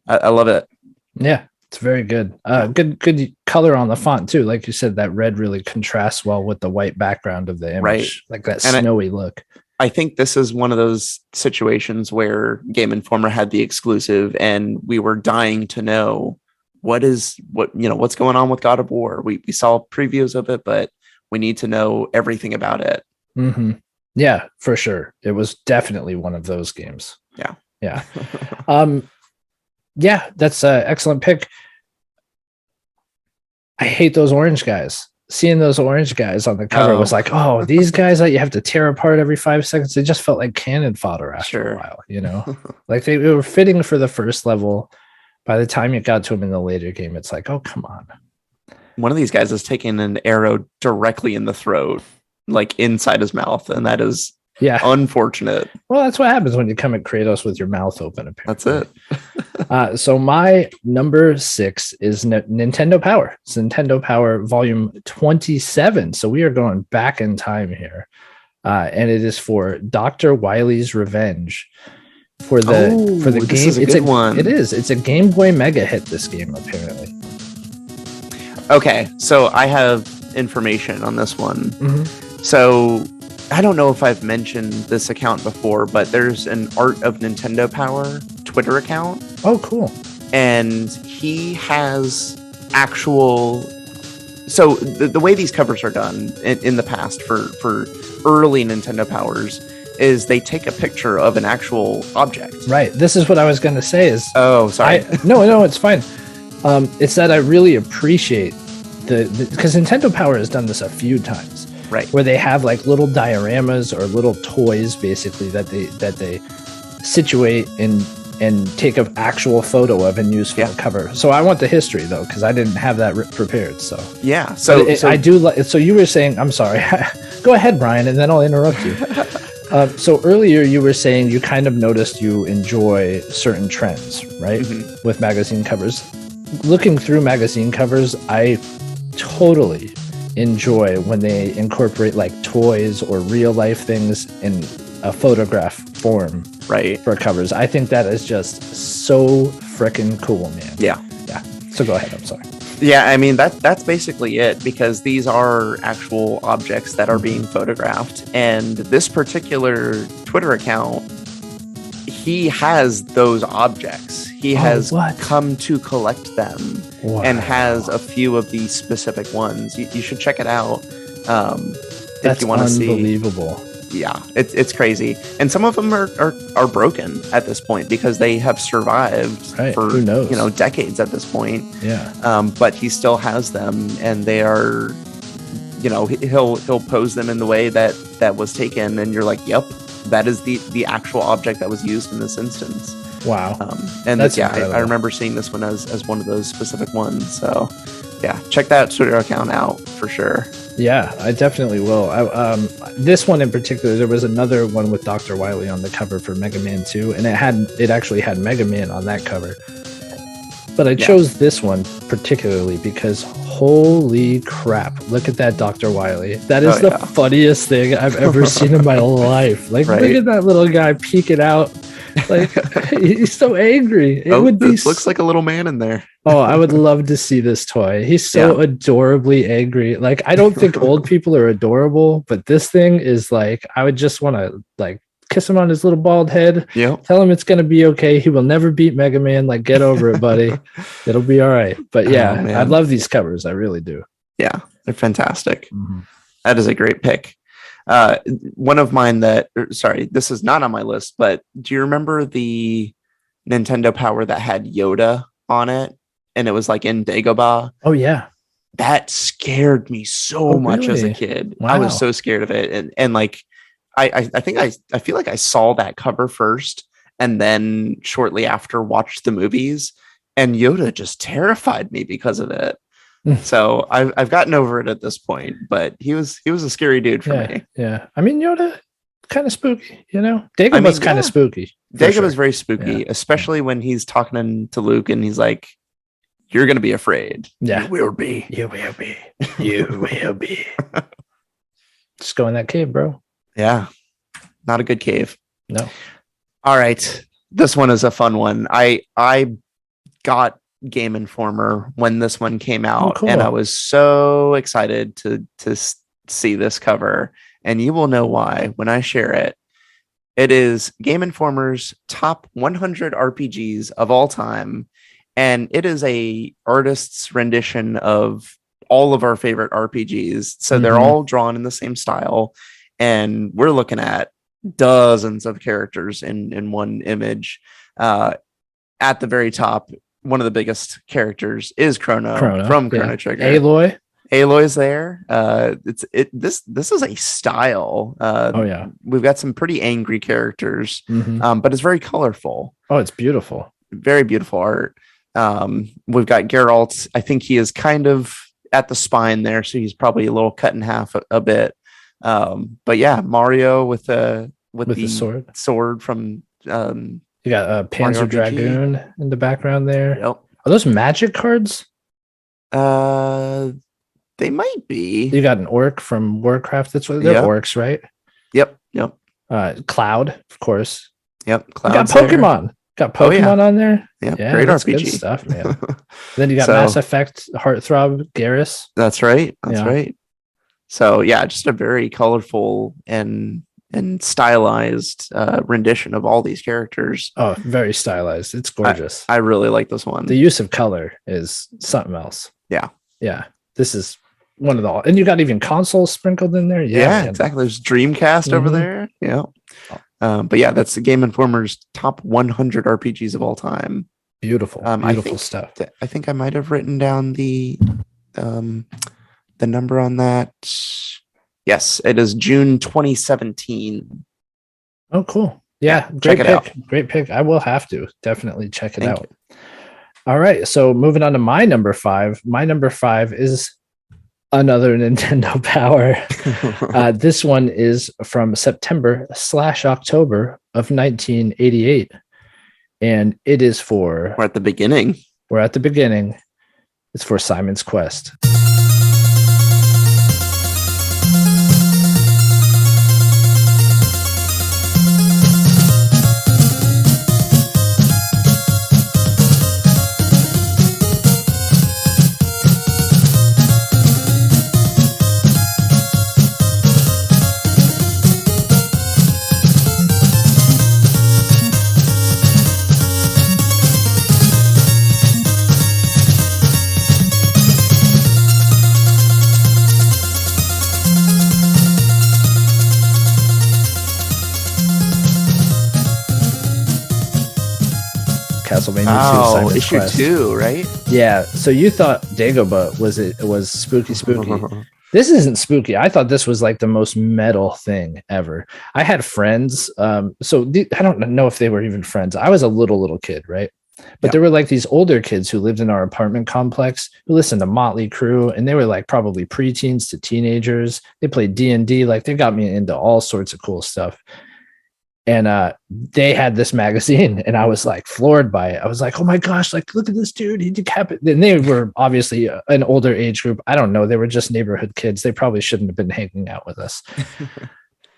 I love it. Yeah, it's very good. Good color on the font too. Like you said, that red really contrasts well with the white background of the image, right? Like that snowy look. I think this is one of those situations where Game Informer had the exclusive, and we were dying to know what's going on with God of War. We saw previews of it, but we need to know everything about it. Mm-hmm. Yeah, for sure. It was definitely one of those games. Yeah. Yeah. Yeah, that's an excellent pick. I hate those orange guys. Seeing those orange guys on the cover was like, oh, these guys that you have to tear apart every 5 seconds. They just felt like cannon fodder after a while, like they were fitting for the first level. By the time you got to them in the later game, it's like, oh, come on. One of these guys is taking an arrow directly in the throat, like inside his mouth. And that is unfortunate. Well, that's what happens when you come at Kratos with your mouth open. Apparently. That's it. So my number 6 is Nintendo Power. It's Nintendo Power Volume 27. So we are going back in time here. And it is for Dr. Wily's Revenge. For the game. Is a good one. It is. It's a Game Boy Mega hit, this game, apparently. Okay, so I have information on this one. Mm-hmm. So I don't know if I've mentioned this account before, but there's an Art of Nintendo Power Twitter account. Oh, cool. And he has actual... So the way these covers are done in the past for early Nintendo Powers is they take a picture of an actual object. Right. This is what I was going to say is... Oh, sorry. No, it's fine. It's that I really appreciate because Nintendo Power has done this a few times. Right. Where they have like little dioramas or little toys basically that they situate and take an actual photo of and use for the cover. So I want the history though, because I didn't have that prepared. So yeah. So I do. So you were saying, I'm sorry. Go ahead, Brian, and then I'll interrupt you. So earlier you were saying you kind of noticed you enjoy certain trends, right? Mm-hmm. With magazine covers. Looking through magazine covers, I totally enjoy when they incorporate like toys or real life things in a photograph form, right, for covers. I think that is just so freaking cool, man. Yeah. So go ahead. I'm sorry. Yeah, I mean that's basically it, because these are actual objects that are being photographed, and this particular Twitter account, he has those objects. He has come to collect them. Wow. And has a few of these specific ones. You should check it out if you want to see. Unbelievable. Yeah, it's crazy, and some of them are broken at this point because they have survived for who knows, decades at this point. Yeah. But he still has them, and they are, he'll pose them in the way that was taken, and you're like, yep, that is the actual object that was used in this instance. Wow. And that's I remember seeing this one as one of those specific ones. So yeah, check that Twitter account out for sure. Yeah, I definitely will. This one in particular, there was another one with Dr. Wily on the cover for Mega Man 2, and it actually had Mega Man on that cover. But I chose this one particularly because holy crap, look at that Dr. Wily. That is the funniest thing I've ever seen in my life. Like, look at that little guy peeking out. Like, he's so angry. It looks like a little man in there. Oh, I would love to see this toy. He's so adorably angry. Like, I don't think old people are adorable, but this thing is like, I would just want to like kiss him on his little bald head. Yeah. Tell him it's going to be okay. He will never beat Mega Man. Like, get over it, buddy. It'll be all right. But yeah, I love these covers. I really do. Yeah, they're fantastic. Mm-hmm. That is a great pick. One of mine this is not on my list, but do you remember the Nintendo Power that had Yoda on it, and it was like in Dagobah? Oh yeah, that scared me so much as a kid. Wow. I was so scared of it, and like I think I feel like I saw that cover first, and then shortly after watched the movies, and Yoda just terrified me because of it. So I've gotten over it at this point, but he was a scary dude for me. Yeah, I mean Yoda, kind of spooky, Dagobah's kind of spooky. Dagobah's very spooky, especially when he's talking to Luke and he's like, "You're gonna be afraid. Yeah, you will be. You will be. You will be." Just go in that cave, bro. Yeah, not a good cave. No. All right, this one is a fun one. I got Game Informer when this one came out, and I was so excited to see this cover, and you will know why when I share it. It is Game Informer's top 100 RPGs of all time, and it is a artist's rendition of all of our favorite RPGs. So they're all drawn in the same style, and we're looking at dozens of characters in one image. At the very top, one of the biggest characters is Chrono from Chrono Trigger. Aloy's there. This is a style. We've got some pretty angry characters, but it's very colorful. Oh, it's beautiful. Very beautiful art. We've got Geralt. I think he is kind of at the spine there, so he's probably a little cut in half a bit. But yeah, Mario with the sword from you got a Panzer Dragoon in the background there. Yep. Are those magic cards? They might be. You got an orc from Warcraft. That's what they're orcs, right? Yep. Cloud, of course. Yep. Cloud. Got Pokemon. Got Pokemon on there. Yeah, great RPG good stuff, man. Then you got Mass Effect Heartthrob Garrus. That's right. Right. So yeah, just a very colorful and stylized rendition of all these characters. Oh, very stylized. It's gorgeous. I really like this one. The use of color is something else. Yeah. This is one of the, and you got even consoles sprinkled in there. Yeah, exactly. There's Dreamcast over there. Yeah. But yeah, that's the Game Informer's top 100 RPGs of all time. Beautiful stuff. I think I might have written down the number on that. Yes, it is June 2017. Oh, cool. Yeah, great pick. Out. Great pick. I will have to definitely check it out. All right. So moving on to my number 5. My number 5 is another Nintendo Power. This one is from September/October of 1988. And it is for... We're at the beginning. It's for Simon's Quest. Castlevania 2 issue Quest. 2, right? Yeah. So you thought Dagobah was spooky. This isn't spooky. I thought this was like the most metal thing ever. I had friends. I don't know if they were even friends. I was a little kid, right? But there were like these older kids who lived in our apartment complex who listened to Motley Crue, and they were like probably preteens to teenagers. They played D&D. Like they got me into all sorts of cool stuff. And they had this magazine, and I was like floored by it. I was like, oh my gosh, like look at this dude, he decapitated. And they were obviously an older age group. I don't know, they were just neighborhood kids. They probably shouldn't have been hanging out with us.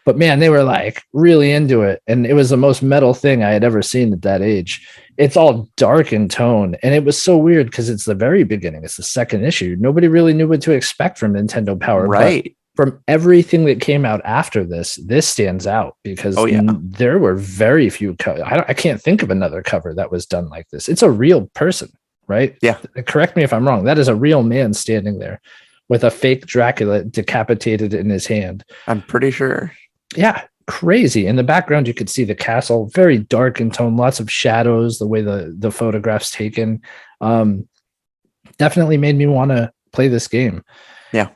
But man, they were like really into it, and it was the most metal thing I had ever seen at that age. It's all dark in tone, and it was so weird because it's the very beginning. It's the second issue. Nobody really knew what to expect from Nintendo Power, right? From everything that came out after this stands out because there were very few. I can't think of another cover that was done like this. It's a real person, right? Yeah. Correct me if I'm wrong. That is a real man standing there with a fake Dracula decapitated in his hand. I'm pretty sure. Yeah. Crazy. In the background, you could see the castle, very dark in tone, lots of shadows, the way the photographs taken. Definitely made me want to play this game. Yeah.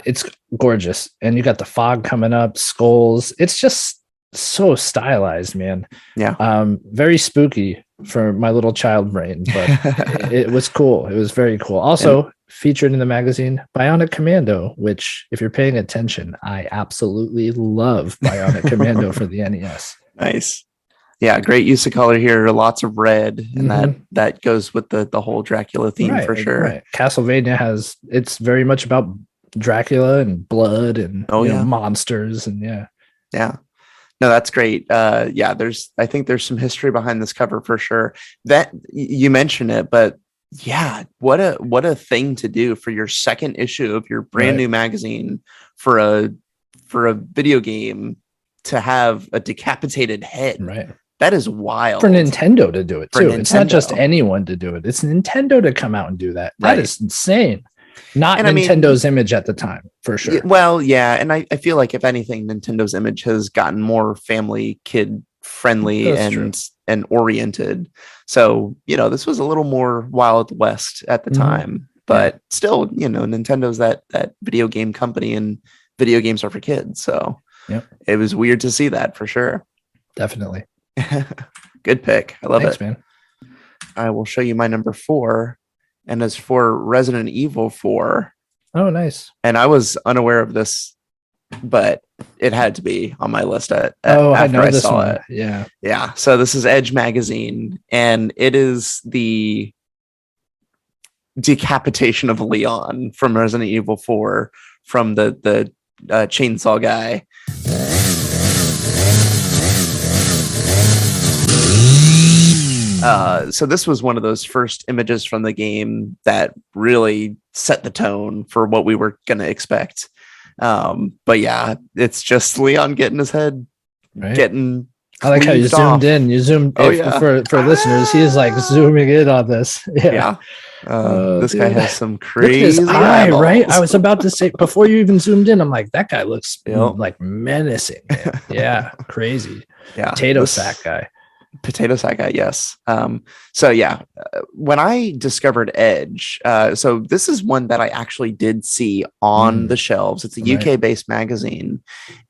It's gorgeous, and you got the fog coming up, skulls. It's just so stylized, man. Yeah. Very spooky for my little child brain, but it was cool. It was very cool. Also featured in the magazine, Bionic Commando, which, if you're paying attention, I absolutely love Bionic Commando for the NES. Nice. Yeah, great use of color here. Lots of red, and that goes with the whole Dracula theme for sure. Right. Castlevania it's very much about Dracula and blood and monsters and yeah. No, that's great. I think there's some history behind this cover for sure. That you mentioned it, but yeah, what a thing to do for your second issue of your brand new magazine for a video game to have a decapitated head. Right. That is wild. For Nintendo to do it too. It's not just anyone to do it. It's Nintendo to come out and do that. That is insane. Not And I mean- Nintendo's image at the time, for sure. Well, yeah, and I feel like if anything, Nintendo's image has gotten more family kid friendly That's true. and oriented. So, this was a little more Wild West at the Mhm. time, but still, Nintendo's that video game company, and video games are for kids. So Yep. it was weird to see that for sure. Definitely. Good pick. I love Thanks, it. man. I will show you my number 4. And as for Resident Evil 4, Oh, nice. and I was unaware of this, but it had to be on my list I after know I this saw one. it. Yeah. Yeah. So this is Edge magazine, and it is the decapitation of Leon from Resident Evil 4 from the chainsaw guy. So this was one of those first images from the game that really set the tone for what we were going to expect. But yeah, it's just Leon getting his head getting. I like how you zoomed in. You zoomed for listeners. He is like zooming in on this. Yeah. This guy has some Look at crazy his eye, eyeballs. right? I was about to say before you even zoomed in, I'm like, that guy looks like menacing. Man. Yeah, crazy. Yeah, Potato sack guy. Potato sack guy, yes. So yeah, when I discovered Edge, so this is one that I actually did see on the shelves. It's a UK based magazine,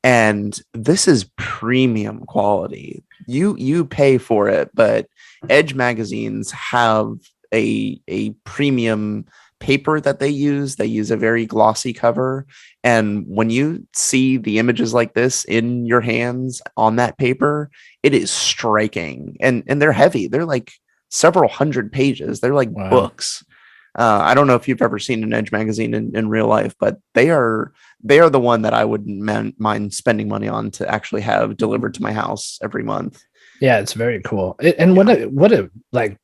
and this is premium quality. You pay for it, but Edge magazines have a premium paper that they use. They use a very glossy cover, and when you see the images like this in your hands on that paper, it is striking, and they're heavy. They're like several hundred pages. They're like books. I don't know if you've ever seen an Edge magazine in real life, but they are the one that I wouldn't mind spending money on to actually have delivered to my house every month. Yeah, it's very cool. What a like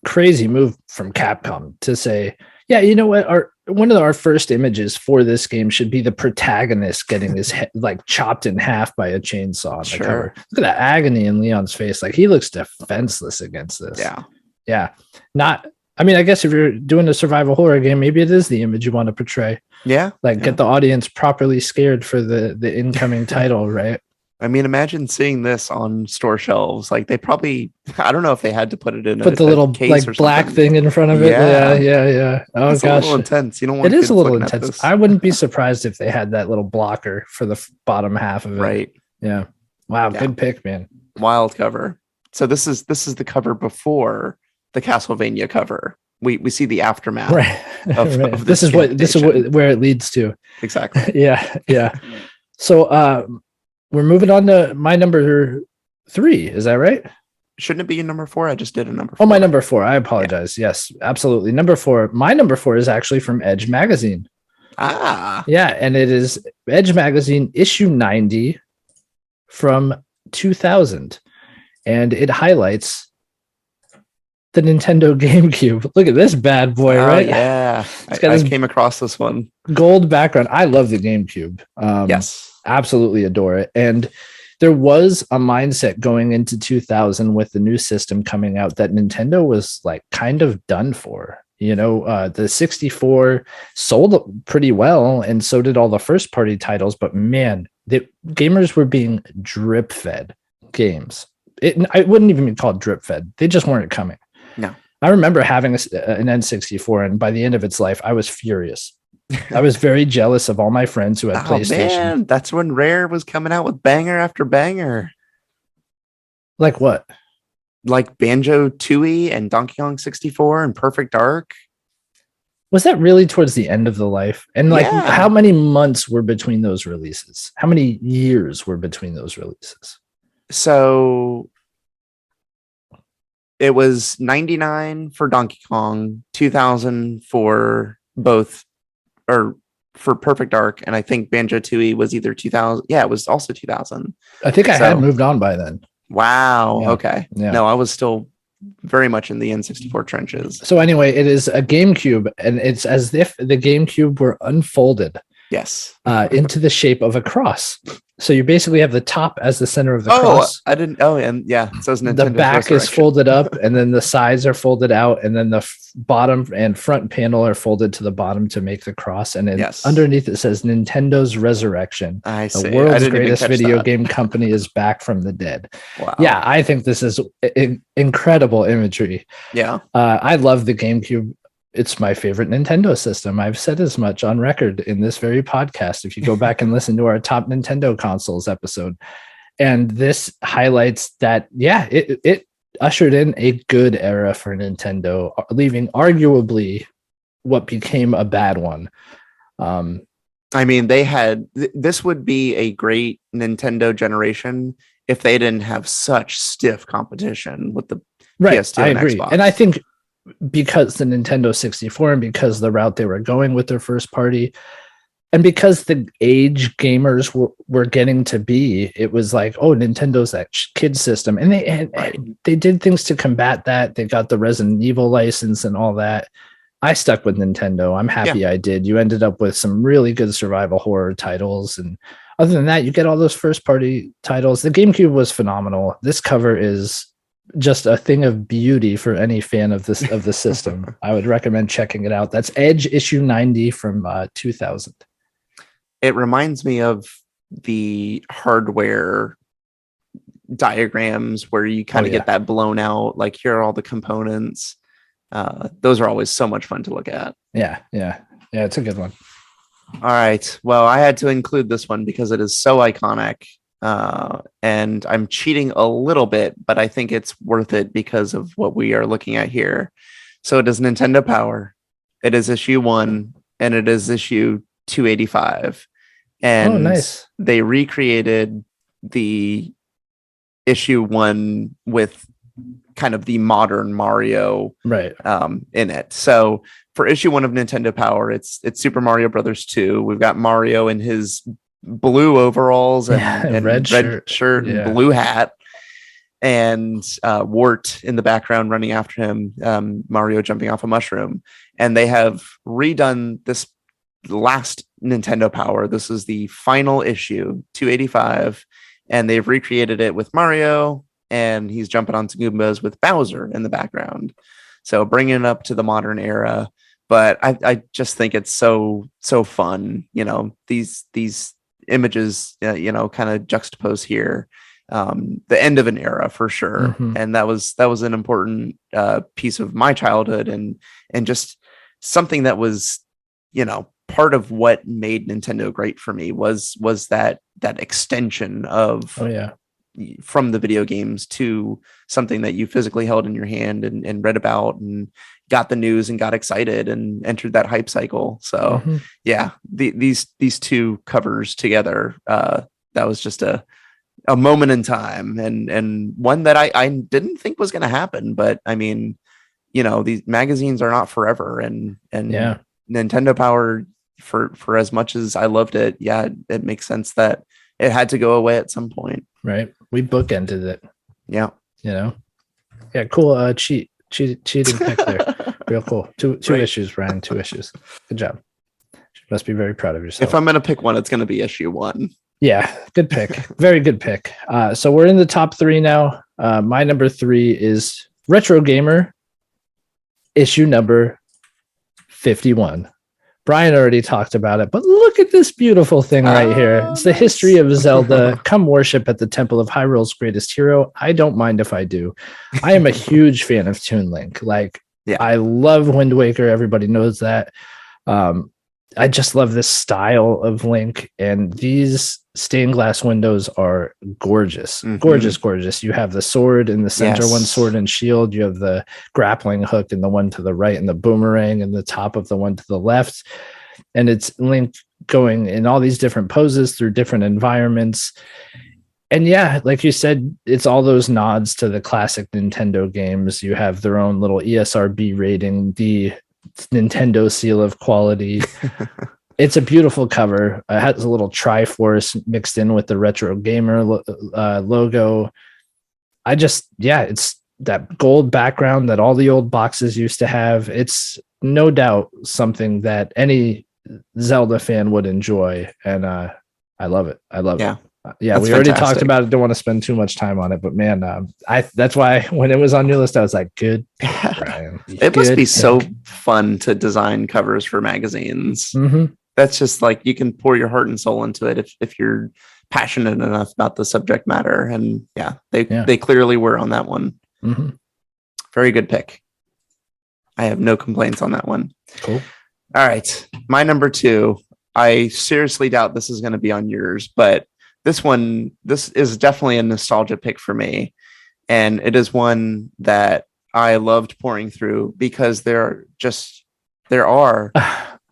crazy move from Capcom to say, yeah, you know what? One of our first images for this game should be the protagonist getting his head like chopped in half by a chainsaw on the cover. Look at that agony in Leon's face. Like he looks defenseless against this. Yeah. I mean, I guess if you're doing a survival horror game, maybe it is the image you want to portray. Yeah. Get the audience properly scared for the incoming title, right? I mean, imagine seeing this on store shelves. Like they probably, I don't know if they had to put it in the little case like or black something. thing in front of it. Yeah. Oh it's gosh, a little intense. You don't want it is a little kids looking at intense. this. I wouldn't be surprised if they had that little blocker for the bottom half of it. Right. Yeah. Wow. Yeah. Good pick, man. Wild cover. So this is the cover before the Castlevania cover. We see the aftermath. Right. Of this is where it leads to. Exactly. Yeah. So we're moving on to my number 3. Is that right? Shouldn't it be your number 4? I just did a number 4. Oh, my number 4. I apologize. Yeah. Yes, absolutely. Number 4. My number 4 is actually from Edge magazine. Yeah, and it is Edge magazine issue 90 from 2000, and it highlights the Nintendo GameCube. Look at this bad boy, right? Yeah, I came across this one. Gold background. I love the GameCube. Yes, absolutely adore it. And there was a mindset going into 2000 with the new system coming out that Nintendo was like kind of done for. The 64 sold pretty well, and so did all the first party titles. But man, the gamers were being drip fed games. I wouldn't even be called drip fed. They just weren't coming. No. I remember having an N64, and by the end of its life, I was furious. I was very jealous of all my friends who had PlayStation. Man, that's when Rare was coming out with banger after banger. Like what? Like Banjo-Tooie and Donkey Kong 64 and Perfect Dark. Was that really towards the end of the life? And how many months were between those releases? How many years were between those releases? So it was 99 for Donkey Kong, 2000 for both, or for Perfect Dark, and I think Banjo-Tooie was either 2000. Yeah, it was also 2000. I think I had moved on by then. Wow. Yeah. Okay. Yeah. No, I was still very much in the N64 trenches. So anyway, it is a GameCube, and it's as if the GameCube were unfolded Yes. Into the shape of a cross. So you basically have the top as the center of the cross. I didn't. Oh, and yeah, it says Nintendo's The back is Resurrection. folded up, and then the sides are folded out, and then the bottom and front panel are folded to the bottom to make the cross. And then Yes. underneath it says Nintendo's Resurrection. I see. The I world's didn't even greatest catch video that. game company is back from the dead. Wow. Yeah, I think this is incredible imagery. Yeah. I love the GameCube. It's my favorite Nintendo system. I've said as much on record in this very podcast. If you go back and listen to our top Nintendo consoles episode, and this highlights that, yeah, it ushered in a good era for Nintendo, leaving arguably what became a bad one. I mean, they had this would be a great Nintendo generation if they didn't have such stiff competition with the PS2 I and agree. Xbox. And I think because the Nintendo 64 and because the route they were going with their first party, and because the age gamers were getting to be, it was like, oh, Nintendo's that kid system. And they did things to combat that. They got the Resident Evil license and all that. I stuck with Nintendo. I'm happy I did. You ended up with some really good survival horror titles. And other than that, you get all those first party titles. The GameCube was phenomenal. This cover is just a thing of beauty for any fan of the system. I would recommend checking it out. That's Edge issue 90 from 2000. It reminds me of the hardware diagrams where you kind of get that blown out, like here are all the components. Those are always so much fun to look at. Yeah, it's a good one. All right, well, I had to include this one because it is so iconic, and I'm cheating a little bit, but I think it's worth it because of what we are looking at here. So it is Nintendo Power, it is issue 1, and it is issue 285, and nice. They recreated the issue 1 with kind of the modern Mario in it. So for issue 1 of Nintendo Power, it's Super Mario Brothers 2. We've got Mario in his blue overalls and red shirt and blue hat, and Wart in the background running after him, Mario jumping off a mushroom. And they have redone this last Nintendo Power. This is the final issue, 285, and they've recreated it with Mario, and he's jumping onto Goombas with Bowser in the background. So bringing it up to the modern era. But I just think it's so fun. You know, these images, kind of juxtapose here. The end of an era for sure. Mm-hmm. And that was an important piece of my childhood and just something that was, part of what made Nintendo great for me was that extension of from the video games to something that you physically held in your hand and read about and got the news and got excited and entered that hype cycle. So these two covers together, that was just a moment in time and one that I didn't think was going to happen. But I mean, these magazines are not forever and Nintendo Power, for as much as I loved it, it makes sense that it had to go away at some point. Right. We bookended it. Yeah. Yeah, cool. Cheating pick there. Real cool. Two issues, Ryan. 2 issues. Good job. You must be very proud of yourself. If I'm going to pick one, it's going to be issue 1. Yeah, good pick. Very good pick. So we're in the top 3 now. My number 3 is Retrogamer, issue number 51. Brian already talked about it, but look at this beautiful thing right here. It's the history of Zelda. Come worship at the temple of Hyrule's greatest hero. I don't mind if I do. I am a huge fan of Toon Link. I love Wind Waker. Everybody knows that. I just love this style of Link, and these stained glass windows are gorgeous. Mm-hmm. Gorgeous. You have the sword in the center, one sword and shield. You have the grappling hook in the one to the right, and the boomerang in the top of the one to the left. And it's Link going in all these different poses through different environments. And like you said, it's all those nods to the classic Nintendo games. You have their own little ESRB rating, the Nintendo seal of quality. It's a beautiful cover. It has a little Triforce mixed in with the Retrogamer logo. It's that gold background that all the old boxes used to have. It's no doubt something that any Zelda fan would enjoy, and I love it. I love Yeah. it. Yeah, That's we already fantastic. talked about it. Don't want to spend too much time on it, but man, that's why when it was on your list, I was like, good pick, Brian. It must Good be so pick. fun to design covers for magazines. Mhm. That's just like you can pour your heart and soul into it if you're passionate enough about the subject matter. And they clearly were on that one. Mhm. Very good pick. I have no complaints on that one. Cool. All right. My number 2. I seriously doubt this is going to be on yours, but this is definitely a nostalgia pick for me. And it is one that I loved pouring through because there are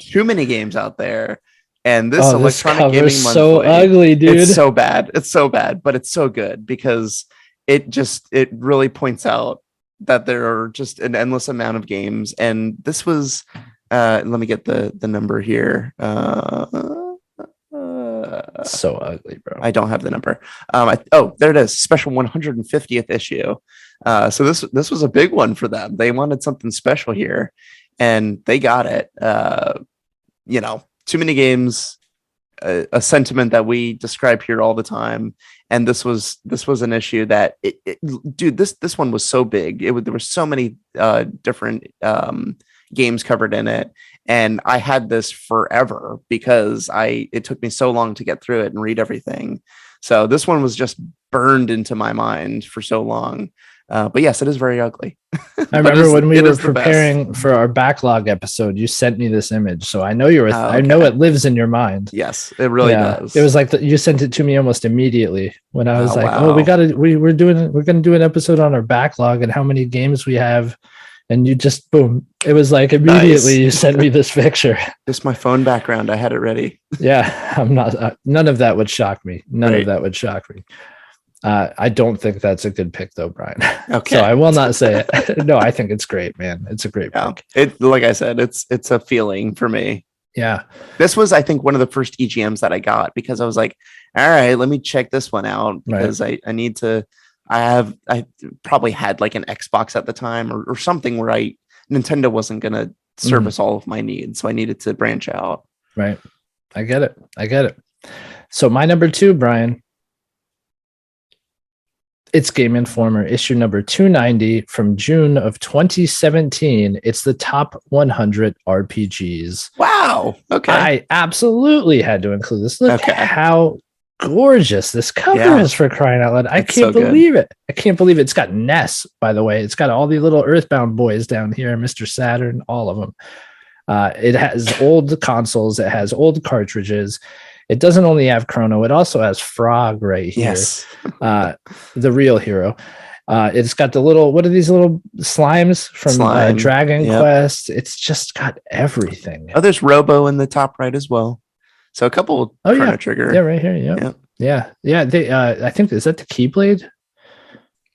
too many games out there. And this electronic gaming monthly, so ugly, dude. It's so bad. It's so bad, but it's so good because it really points out that there are just an endless amount of games. And this was, let me get the number here. So ugly, bro. I don't have the number. There it is. Special 150th issue. So this was a big one for them. They wanted something special here, and they got it. Too many games, a sentiment that we describe here all the time. And this was an issue that this one was so big. There were so many different games covered in it. And I had this forever because it took me so long to get through it and read everything. So this one was just burned into my mind for so long. But yes, it is very ugly. I remember when we were preparing for our backlog episode, you sent me this image. So I know I know it lives in your mind. Yes, it really does. It was like you sent it to me almost immediately when I was wow. we're going to do an episode on our backlog and how many games we have. And you just, boom, it was like immediately you sent me this picture. Just my phone background. I had it ready. Yeah, I'm not, none of that would shock me. None of that would shock me. I don't think that's a good pick though, Brian. Okay. So I will not say it. No, I think it's great, man. It's a great pick. Like I said, it's a feeling for me. Yeah. This was, I think, one of the first EGMs that I got because I was like, all right, let me check this one out because I need to. I probably had like an Xbox at the time or something where Nintendo wasn't going to service all of my needs. So I needed to branch out. Right. I get it. So my number 2, Brian, it's Game Informer issue number 290 from June of 2017. It's the top 100 RPGs. Wow. Okay. I absolutely had to include this. Look how gorgeous this cover is, for crying out loud. I can't believe it. I can't believe it. It's got Ness, by the way. It's got all the little Earthbound boys down here, Mr. Saturn, all of them. It has old consoles. It has old cartridges. It doesn't only have Chrono. It also has Frog right here. Yes. The real hero. It's got the little, what are these little slimes from Dragon Quest? It's just got everything. Oh, there's Robo in the top right as well. So a couple Chrono Trigger. Yeah, right here. Yeah. They, I think, is that the Keyblade?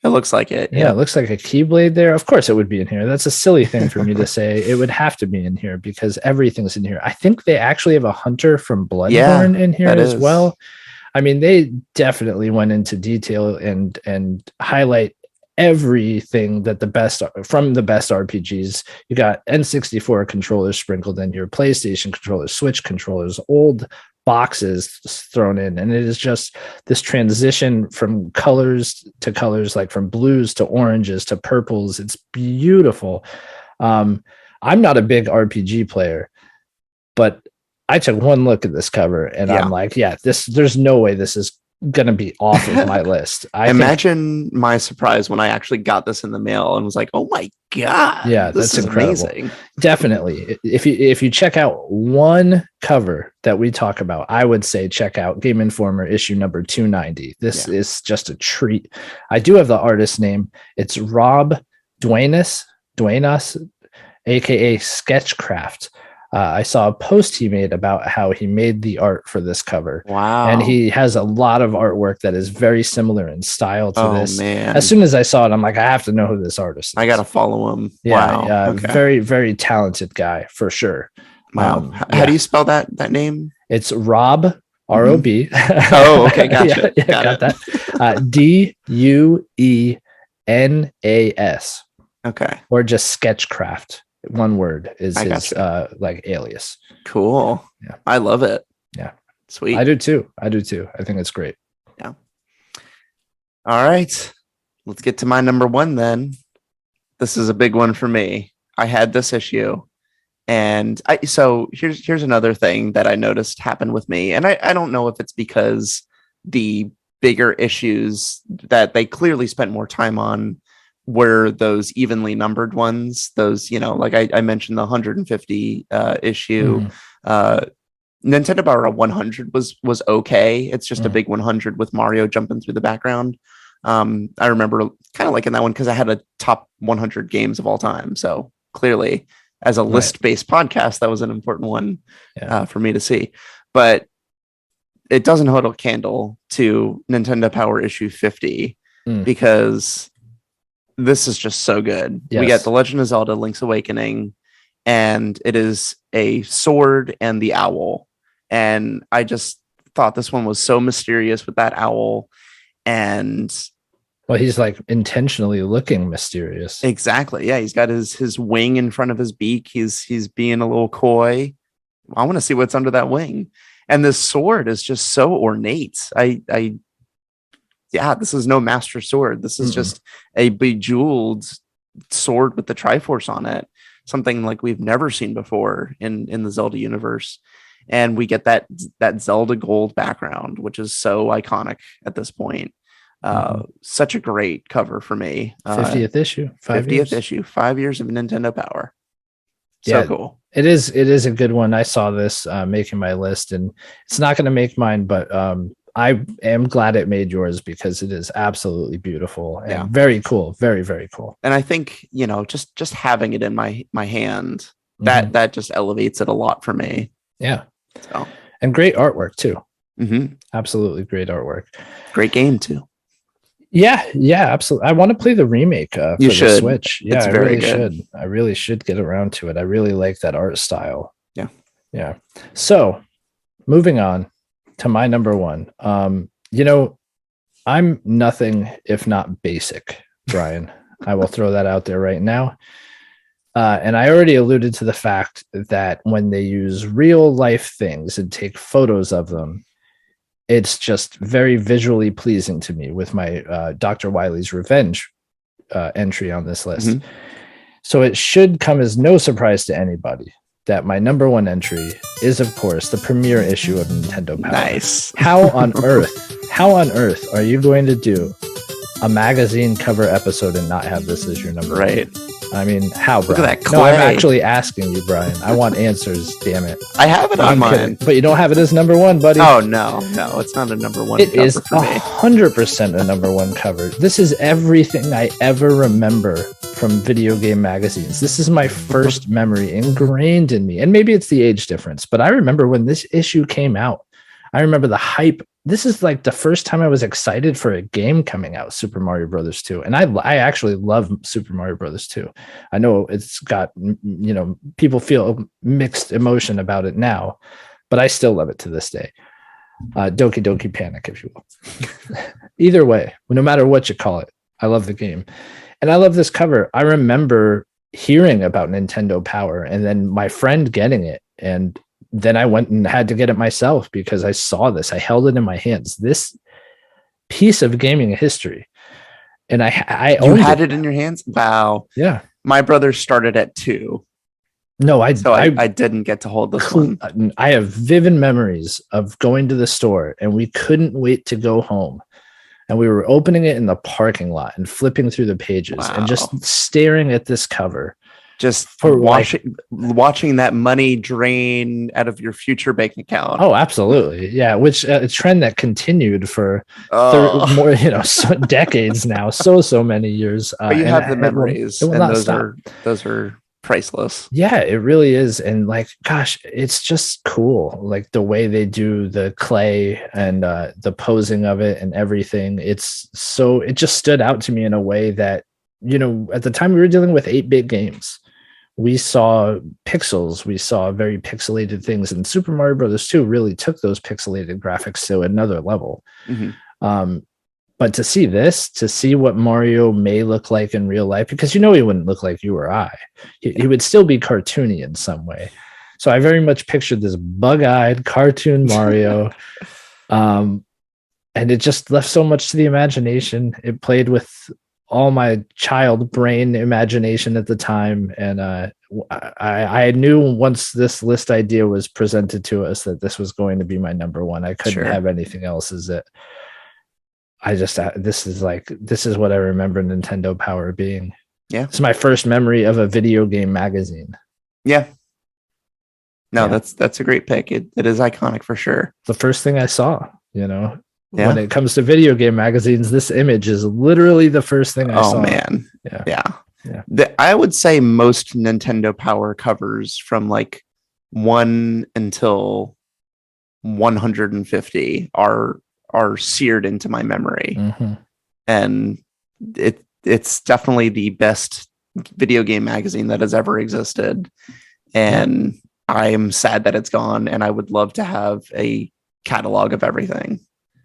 It looks like it. Yeah, it looks like a Keyblade there. Of course it would be in here. That's a silly thing for me to say. It would have to be in here because everything's in here. I think they actually have a Hunter from Bloodborne in here as well. I mean, they definitely went into detail and highlight everything that the best RPGs. You got N64 controllers sprinkled in here, PlayStation controllers, Switch controllers, old boxes thrown in, and it is just this transition from colors to colors, like from blues to oranges to purples. It's beautiful. I'm not a big RPG player, but I took one look at this cover and I'm like, there's no way this is gonna be off of my list. Imagine my surprise when I actually got this in the mail and was like, oh my god, that's incredible. Amazing. Definitely, if you check out one cover that we talk about, I would say check out Game Informer issue number 290. This is just a treat. I do have the artist name. It's Rob Duenas, aka Sketchcraft. I saw a post he made about how he made the art for this cover. Wow. And he has a lot of artwork that is very similar in style to this. Man. As soon as I saw it, I'm like, I have to know who this artist is. I got to follow him. Yeah, wow. Very, very talented guy for sure. Wow. How do you spell that name? It's Rob, R-O-B. Oh, okay. Gotcha. got that. D-U-E-N-A-S. Okay. Or just Sketchcraft. One word is I his gotcha. like alias. Cool. Yeah. I love it. Yeah. Sweet. I do too. I think it's great. Yeah. All right. Let's get to my number one then. This is a big one for me. I had this issue. And so here's another thing that I noticed happen with me. And I don't know if it's because the bigger issues that they clearly spent more time on were those evenly numbered ones. Those, like I mentioned the 150 issue. Nintendo Power 100 was okay. It's just a big 100 with Mario jumping through the background. I remember kind of liking that one because I had a top 100 games of all time. So clearly, as a list-based podcast, that was an important one for me to see. But it doesn't hold a candle to Nintendo Power issue 50 because this is just so good. Yes. We get The Legend of Zelda Link's Awakening, and it is a sword and the owl. And I just thought this one was so mysterious with that owl. And well, he's like intentionally looking mysterious. Exactly. Yeah, he's got his wing in front of his beak. He's being a little coy. I want to see what's under that wing. And this sword is just so ornate. This is no master sword. This is just a bejeweled sword with the Triforce on it. Something like we've never seen before in the Zelda universe. And we get that Zelda gold background, which is so iconic at this point. Such a great cover for me. 50th issue, 50th issue, 5 years of Nintendo Power. So cool. It is a good one. I saw this making my list, and it's not going to make mine, but I am glad it made yours because it is absolutely beautiful and very cool. Very, very cool. And I think, just having it in my hand, that just elevates it a lot for me. Yeah. So. And great artwork too. Absolutely great artwork. Great game too. Yeah, absolutely. I want to play the remake for the Switch. Yeah, I really should. I really should get around to it. I really like that art style. Yeah. So, moving on to my number one. I'm nothing if not basic, Brian. I will throw that out there right now. And I already alluded to the fact that when they use real life things and take photos of them, it's just very visually pleasing to me with my Dr. Wily's Revenge entry on this list. So it should come as no surprise to anybody that my number one entry is, of course, the premiere issue of Nintendo Power. Nice. How on earth are you going to do a magazine cover episode and not have this as your number one? I mean, how, Brian? Look at that clay. No, I'm actually asking you, Brian. I want answers, damn it. I have it on mine. But you don't have it as number one, buddy. Oh, no, it's not a number one cover is for me. 100% a number one cover. This is everything I ever remember from video game magazines. This is my first memory ingrained in me. And maybe it's the age difference, but I remember when this issue came out. I remember the hype. This is like the first time I was excited for a game coming out, Super Mario Brothers 2. And I actually love Super Mario Brothers 2. I know it's got, people feel mixed emotion about it now, but I still love it to this day. Doki Doki Panic, if you will. Either way, no matter what you call it, I love the game. And I love this cover. I remember hearing about Nintendo Power and then my friend getting it, and then I went and had to get it myself because I saw this. I held it in my hands. This piece of gaming history. And I you had it in your hands? Wow. Yeah. My brother started at 2. No, I didn't get to hold this one. I have vivid memories of going to the store and we couldn't wait to go home. And we were opening it in the parking lot and flipping through the pages and just staring at this cover. Just for watching that money drain out of your future bank account. Oh, absolutely. Yeah. Which a trend that continued for more, decades now. So many years. But you have the memories, and those are priceless. Yeah, it really is. And like, gosh, it's just cool. Like the way they do the clay and the posing of it and everything. It just stood out to me in a way that, at the time we were dealing with 8-bit games. We saw pixels, we saw very pixelated things, and Super Mario Brothers 2 really took those pixelated graphics to another level. But to see what Mario may look like in real life, because he wouldn't look like you or I. He would still be cartoony in some way. So I very much pictured this bug-eyed cartoon Mario. And it just left so much to the imagination. It played with all my child brain imagination at the time. And I knew once this list idea was presented to us that this was going to be my number one. I couldn't have anything else as it. This is what I remember Nintendo Power being. Yeah. It's my first memory of a video game magazine. Yeah. No, that's a great pick. It is iconic for sure. The first thing I saw, when it comes to video game magazines, this image is literally the first thing I saw. Oh man. Yeah. I would say most Nintendo Power covers from like 1 until 150 are seared into my memory. Mm-hmm. And it's definitely the best video game magazine that has ever existed. And I am sad that it's gone, and I would love to have a catalog of everything.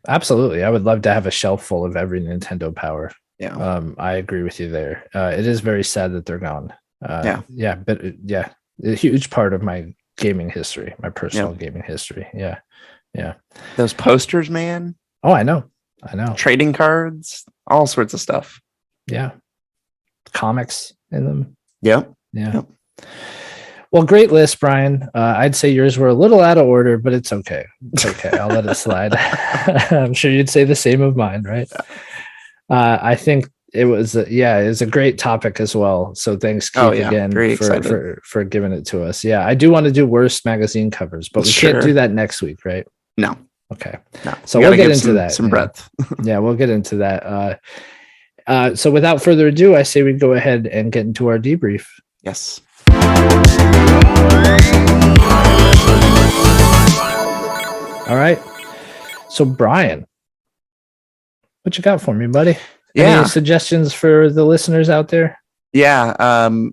Absolutely. I would love to have a shelf full of every Nintendo Power. Yeah. I agree with you there. It is very sad that they're gone. But a huge part of my gaming history, my personal gaming history. Yeah. Those posters, man. Oh, I know. Trading cards, all sorts of stuff. Yeah. Comics in them. Yep. Yeah. Well, great list, Brian. I'd say yours were a little out of order, but it's okay. It's okay. I'll let it slide. I'm sure you'd say the same of mine, right? I think it was a great topic as well. So thanks, Keith, again for giving it to us. Yeah, I do want to do worst magazine covers, but we can't do that next week, right? No. Okay. No. So we'll get into that. Some breadth. Yeah, we'll get into that. So without further ado, I say we go ahead and get into our debrief. Yes. All right. So Brian, what you got for me, buddy? Yeah. Any suggestions for the listeners out there? Yeah,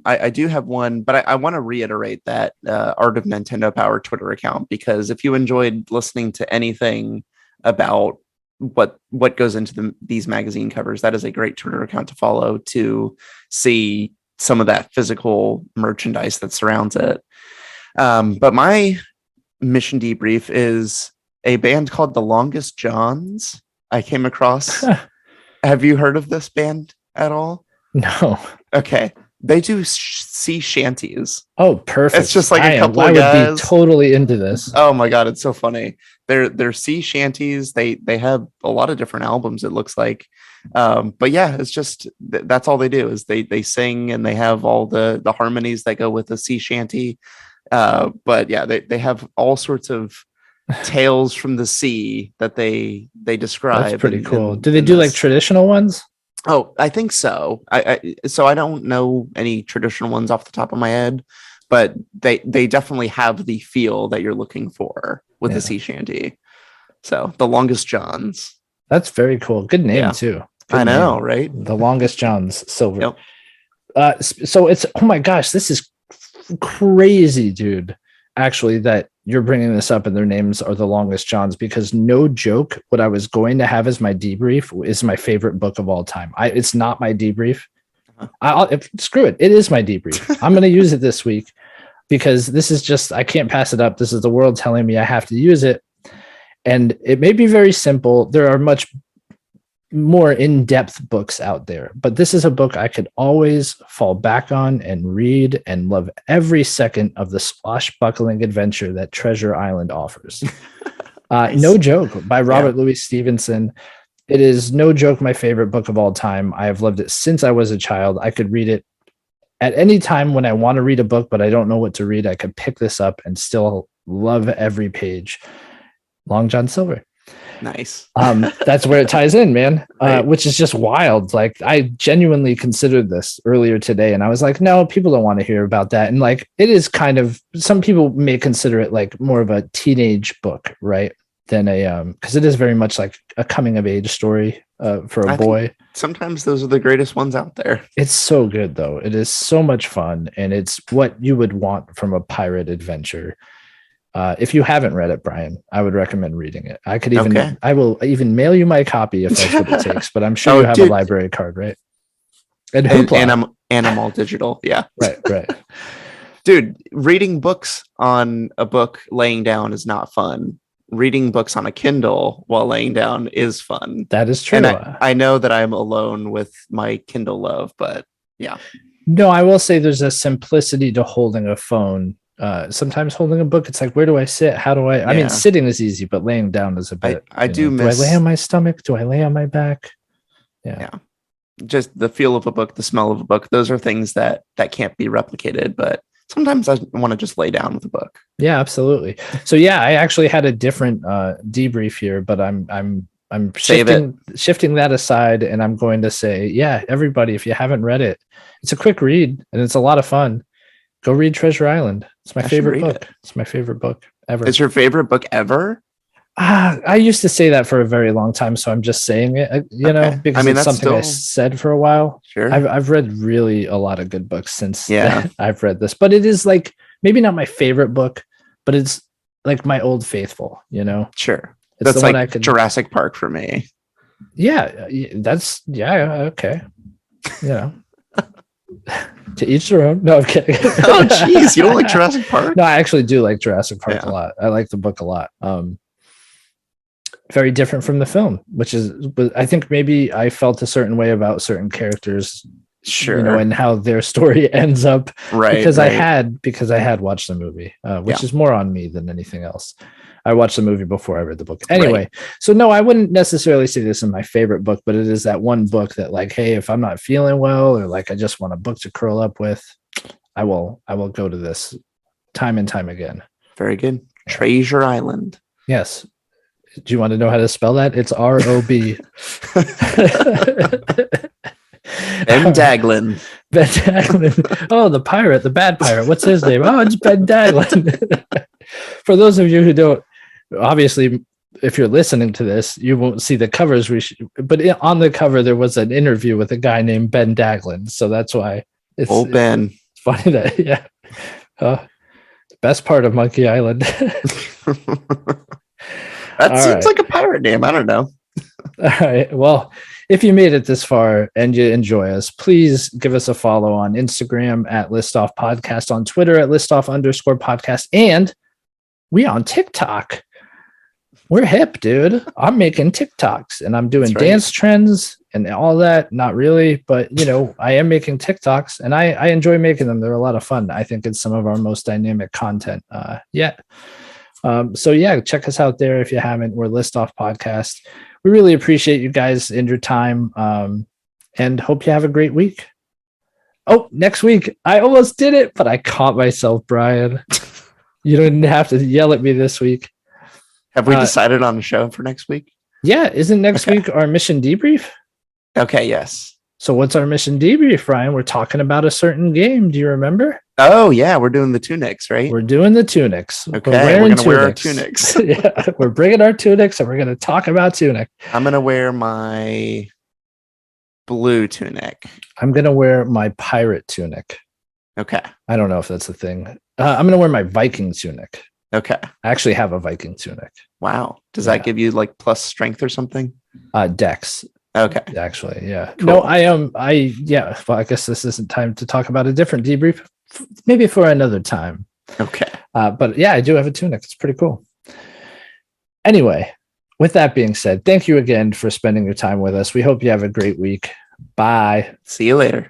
I do have one, but I want to reiterate that Art of Nintendo Power Twitter account, because if you enjoyed listening to anything about what goes into these magazine covers, that is a great Twitter account to follow to see some of that physical merchandise that surrounds it. But my mission debrief is a band called The Longest Johns. I came across. Have you heard of this band at all? No. Okay. They do sea shanties. Oh, perfect. It's just like a couple of guys. I would be totally into this. Oh my God. It's so funny. They're sea shanties. They have a lot of different albums, it looks like. But yeah, it's just, that's all they do is they sing, and they have all the harmonies that go with the sea shanty. But yeah, they have all sorts of tales from the sea that they describe. That's pretty cool. Do they do like traditional ones? Oh, I think so. So I don't know any traditional ones off the top of my head, but they definitely have the feel that you're looking for with the sea shanty. So The Longest Johns. That's very cool. Good name too. Good I know, name. right? The Longest Johns, Silver. Yep. So it's, oh my gosh, this is crazy, dude. Actually, that you're bringing this up and their names are The Longest Johns, because no joke, what I was going to have as my debrief is my favorite book of all time. It's not my debrief. Screw it. It is my debrief. I'm going to use it this week because this is just, I can't pass it up. This is the world telling me I have to use it. And it may be very simple. There are much more in-depth books out there, but this is a book I could always fall back on and read and love every second of the swashbuckling adventure that Treasure Island offers. Nice. No joke, by Robert Louis Stevenson. It is no joke my favorite book of all time. I have loved it since I was a child. I could read it at any time when I want to read a book, but I don't know what to read. I could pick this up and still love every page. Long John Silver. Nice. That's where it ties in, man. Right. Which is just wild. Like, I genuinely considered this earlier today, and I was like, no, people don't want to hear about that. And like, it is kind of, some people may consider it like more of a teenage book, right? Than because it is very much like a coming of age story for a boy. Sometimes those are the greatest ones out there. It's so good though. It is so much fun, and it's what you would want from a pirate adventure. If you haven't read it, Brian, I would recommend reading it. Okay. I will even mail you my copy if that's what it takes. But I'm sure you have a library card, right? And Hoopla. And I'm all digital. Yeah. Right. Dude, reading books on a book laying down is not fun. Reading books on a Kindle while laying down is fun. That is true. And I know that I'm alone with my Kindle love, but yeah. No, I will say there's a simplicity to holding a phone. Sometimes holding a book, it's like, where do I sit? How do I mean, sitting is easy, but laying down is a bit. I do miss. Do I lay on my stomach? Do I lay on my back? Yeah. Just the feel of a book, the smell of a book. Those are things that can't be replicated, but sometimes I want to just lay down with a book. Yeah, absolutely. So yeah, I actually had a different debrief here, but I'm shifting that aside, and I'm going to say, yeah, everybody, if you haven't read it, it's a quick read and it's a lot of fun. Go read Treasure Island. It's my favorite book. It's my favorite book ever. It's your favorite book ever? I used to say that for a very long time, so I'm just saying it, because it's something I said for a while. Sure. I've read really a lot of good books since I've read this, but it is like maybe not my favorite book, but it's like my old faithful, Sure. It's that's like Jurassic Park for me. Yeah, okay. To each their own. No, I'm kidding. Oh, jeez, you don't like Jurassic Park? No, I actually do like Jurassic Park a lot. I like the book a lot. Very different from the film, which is, I think maybe I felt a certain way about certain characters, sure, and how their story ends up, right? Because I had watched the movie, which is more on me than anything else. I watched the movie before I read the book. Anyway, So no, I wouldn't necessarily say this is my favorite book, but it is that one book that, like, hey, if I'm not feeling well, or like I just want a book to curl up with, I will go to this time and time again. Very good. Treasure Island. Yes. Do you want to know how to spell that? It's ROB. Ben Daglin. Ben Daglin. Oh, the pirate, the bad pirate. What's his name? Oh, it's Ben Daglin. For those of you who don't, obviously, if you're listening to this, you won't see the covers. But on the cover, there was an interview with a guy named Ben Daglin. So that's why it's Ben. It's funny that, the best part of Monkey Island. That seems like a pirate name. I don't know. All right. Well, if you made it this far and you enjoy us, please give us a follow on Instagram at Listoff Podcast, on Twitter at Listoff_podcast, and we on TikTok. We're hip, dude. I'm making TikToks and I'm doing dance trends and all that. Not really, but I am making TikToks and I enjoy making them. They're a lot of fun. I think it's some of our most dynamic content yet. So yeah, check us out there if you haven't. We're Listoff Podcast. We really appreciate you guys and your time, and hope you have a great week. Oh, next week. I almost did it, but I caught myself, Brian. You didn't have to yell at me this week. Have we decided on a show for next week? Yeah. Isn't next week our mission debrief? Okay, yes. So what's our mission debrief, Ryan? We're talking about a certain game. Do you remember? Oh, yeah. We're doing the tunics, right? We're doing the tunics. Okay, we're going to wear our tunics. Yeah, we're bringing our tunics and we're going to talk about tunic. I'm going to wear my blue tunic. I'm going to wear my pirate tunic. Okay. I don't know if that's a thing. I'm going to wear my Viking tunic. Okay. I actually have a Viking tunic. Wow. Does that give you like plus strength or something? Dex. Okay. Actually, yeah. Cool. No, well, I guess this isn't time to talk about a different debrief. Maybe for another time. Okay. But yeah, I do have a tunic. It's pretty cool. Anyway, with that being said, thank you again for spending your time with us. We hope you have a great week. Bye. See you later.